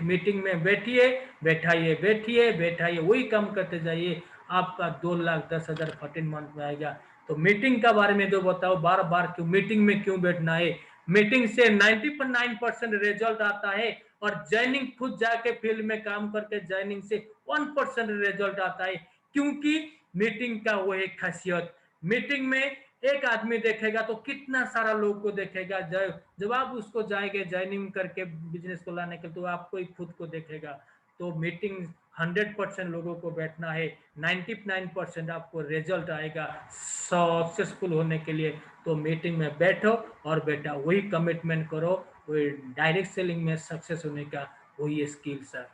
मीटिंग में बैठाइए, वही काम करते जाइए। आपका 2,10,000 14 मंथ में आएगा। तो मीटिंग का बारे में जो बताओ, बार बार क्यों मीटिंग में क्यों बैठना है। मीटिंग से 99% रिजल्ट आता है, और ज्वाइनिंग खुद जाके फील्ड में काम करके ज्वाइनिंग से 1% रिजल्ट आता है। क्योंकि मीटिंग का वो एक खासियत, मीटिंग में एक आदमी देखेगा तो कितना सारा लोग को देखेगा। जब आप उसको जाएंगे ज्वाइनिंग करके बिजनेस को लाने के, तो आपको ही खुद को देखेगा। तो मीटिंग 100% लोगों को बैठना है, 99% आपको रिजल्ट आएगा सक्सेसफुल होने के लिए। तो मीटिंग में बैठो और बेटा वही कमिटमेंट करो, वही डायरेक्ट सेलिंग में सक्सेस होने का वही स्किल्स है।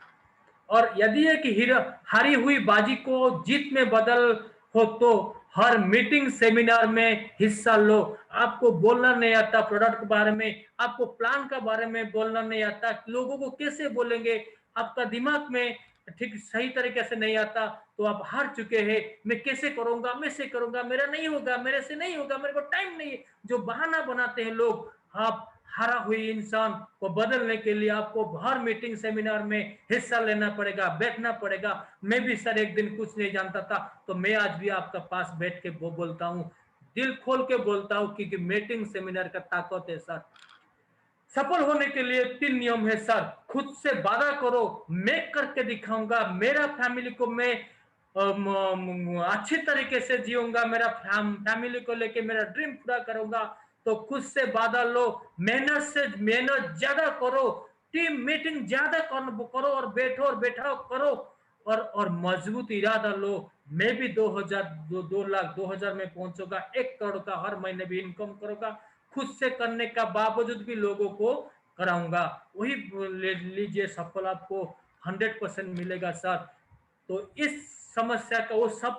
और यदि है कि हारी हुई बाजी को जीत में बदल हो, तो हर मीटिंग सेमिनार में हिस्सा लो। आपको बोलना नहीं आता प्रोडक्ट के बारे में, आपको प्लान का बारे में बोलना नहीं आता, लोगों को कैसे बोलेंगे, आपका दिमाग में ठीक सही तरीके से नहीं आता, तो आप हार चुके हैं। मैं कैसे करूंगा, मैं से करूंगा, मेरा नहीं होगा, मेरे से नहीं होगा, मेरे को टाइम नहीं है, जो बहाना बनाते हैं लोग। आप हारा हुई इंसान को बदलने के लिए आपको हर मीटिंग सेमिनार में हिस्सा लेना पड़ेगा, बैठना पड़ेगा। मैं भी सर एक दिन कुछ नहीं जानता था, तो मैं आज भी आपका पास बैठ के बोलता हूँ, दिल खोल के बोलता हूँ, क्योंकि मीटिंग सेमिनार का ताकत है सर। सफल होने के लिए 3 नियम है सर। खुद से वादा करो, मैं करके दिखाऊंगा, मेरा फैमिली को मैं अच्छी तरीके से जीऊंगा, मेरा फैमिली को लेके मेरा ड्रीम पूरा करूंगा। तो खुद से वादा लो, मेहनत ज्यादा करो, टीम मीटिंग ज्यादा करो, और बैठो और बैठाओ करो, और मजबूत इरादा लो। मैं भी 2 लाख 2,000 में पहुंचूंगा, 1 करोड़ का हर महीने भी इनकम करूंगा, खुद से करने का बावजूद भी लोगों को कराऊंगा। वही ले लीजिए, सफल आपको 100% मिलेगा सर। तो इस समस्या का वो सब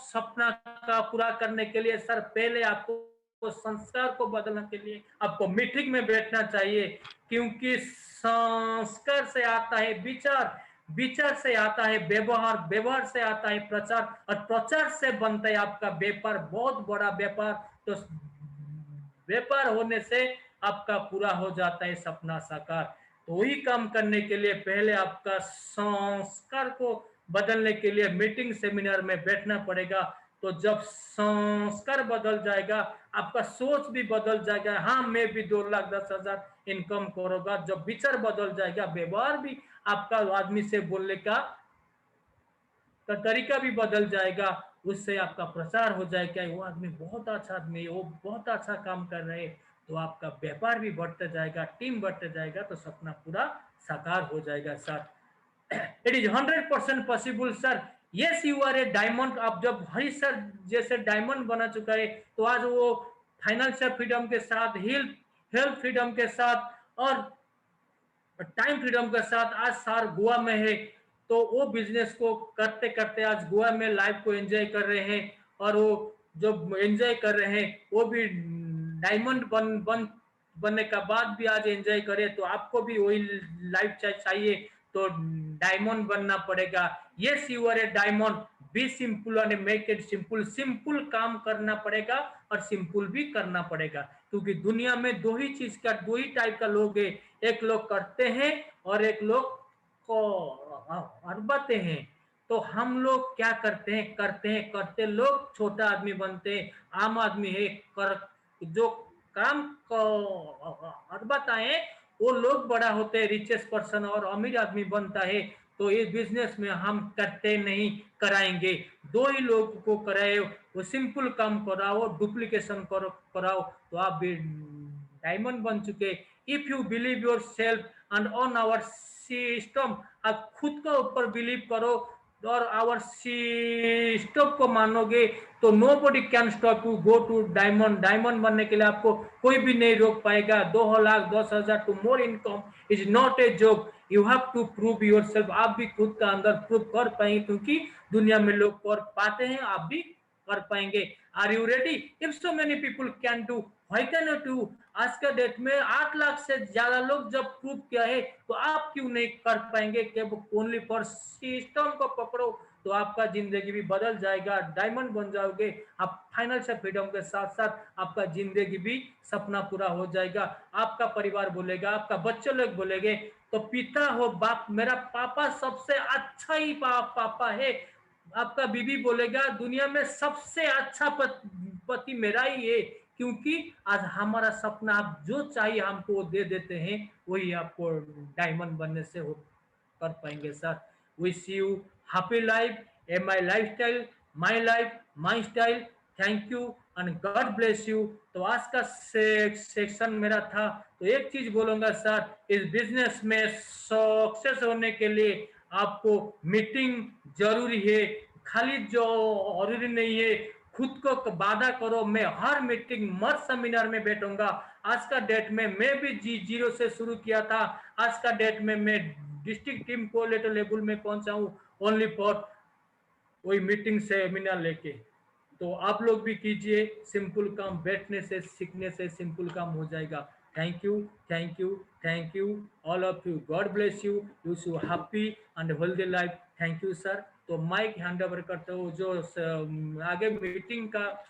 सपना का पूरा करने के लिए सर, पहले आपको संस्कार को बदलने के लिए आपको मीटिंग में बैठना चाहिए। क्योंकि संस्कार से आता है विचार, विचार से आता है व्यवहार, व्यवहार से आता है प्रचार, और प्रचार से बनता है आपका व्यापार, बहुत बड़ा व्यापार। तो व्यापार होने से आपका पूरा हो जाता है सपना साकार। तो वही काम करने के लिए पहले आपका संस्कार को बदलने के लिए मीटिंग सेमिनार में बैठना पड़ेगा। तो जब संस्कार बदल जाएगा, आपका सोच भी बदल जाएगा, हाँ मैं भी 2,10,000 इनकम करूंगा। जब विचार बदल जाएगा, व्यवहार भी आपका आदमी से बोलने का तरीका भी बदल जाएगा, उससे आपका प्रचार हो जाएगा, वो आदमी बहुत अच्छा आदमी है, वो बहुत अच्छा काम कर रहे हैं। तो आपका व्यापार भी बढ़ता जाएगा, टीम बढ़ता जाएगा, तो सपना पूरा साकार हो जाएगा sir. It is 100% possible sir. Yes you are a diamond. आप जब हरी सर जैसे डायमंड बना चुका है, तो आज वो फाइनेंशियल फ्रीडम के साथ, हेल्थ फ्रीडम के साथ, और टाइम फ्रीडम के साथ आज सर गोवा में है। तो वो बिजनेस को करते करते आज गोवा में लाइफ को एंजॉय कर रहे हैं, और वो जो एंजॉय कर रहे हैं वो भी डायमंड बनने का बाद भी आज एंजॉय करें। तो आपको भी वही लाइफ चाहिए, तो डायमंड बनना पड़ेगा। Yes you are a diamond. Be simple and make it simple. Simple काम करना पड़ेगा और सिंपल भी करना पड़ेगा, क्योंकि दुनिया में दो ही टाइप का लोग है। एक लोग करते हैं और एक लोग को अरबाते हैं। तो हम लोग क्या करते लोग छोटा आदमी बनते हैं, आम आदमी है कर जो काम को अरबाता है, वो लोग बड़ा होते हैं, रिचेस्ट पर्सन और अमीर आदमी बनता है। तो इस बिजनेस में हम करते नहीं, कराएंगे। दो ही लोग को कराए, वो सिंपल काम कराओ, डुप्लीकेशन कराओ, तो आप भी डायमंड बन चुके। If you believe yourself and on our system, आप खुद के ऊपर बिलीव करो और आवर सिस्टम को मानोगे, तो nobody can stop you go to diamond. Diamond बनने के लिए आपको कोई भी नहीं रोक पाएगा। 2,10,000 to more income is not a joke. You have to prove yourself. आप भी खुद का अंदर प्रूव कर पाएंगे, क्योंकि दुनिया में लोग कर पाते हैं, आप भी कर पाएंगे। Are you ready? If so many people can do, why can you do? आज का डेट में 8 लाख से ज्यादा लोग जब प्रूव किया है, तो आप क्यों नहीं कर पाएंगे? ओनली फॉर सिस्टम को पकड़ो, तो आपका जिंदगी भी बदल जाएगा, डायमंड बन जाओगे। आप फाइनेंशियल फ्रीडम के साथ साथ आपका जिंदगी भी सपना पूरा हो जाएगा। आपका परिवार बोलेगा, आपका बच्चे लोग बोलेंगे, तो पिता हो बाप, मेरा पापा सबसे अच्छा ही पापा है। आपका बीबी बोलेगा, दुनिया में सबसे अच्छा पति मेरा ही है, क्योंकि आज हमारा सपना आप जो चाहिए हमको वो दे देते हैं, वही आपको डायमंड बनने से हो कर पाएंगे sir. Wish you happy life, A my life my style. Thank you and God bless you. तो आज का सेक्शन मेरा था, तो एक चीज बोलूंगा सर, इस बिजनेस में सक्सेस होने के लिए आपको मीटिंग जरूरी है, खाली जो जरूरी नहीं है। खुद को वादा करो, मैं हर मीटिंग मर सेमिनार में बैठूंगा। आज का डेट में मैं भी जीरो से शुरू किया था, आज का डेट में मैं डिस्ट्रिक्ट टीम कोऑर्डिनेटर लेवल में पहुंचा हूं, ओनली फॉर वही मीटिंग सेमिनार लेके। तो आप लोग भी कीजिए, सिंपल काम, बैठने से सीखने से सिंपल काम हो जाएगा। Thank you, thank you, thank you all of you. God bless you, you shoe happy and healthy life. Thank you sir. तो माइक हैंड ओवर करते हो, जो आगे मीटिंग का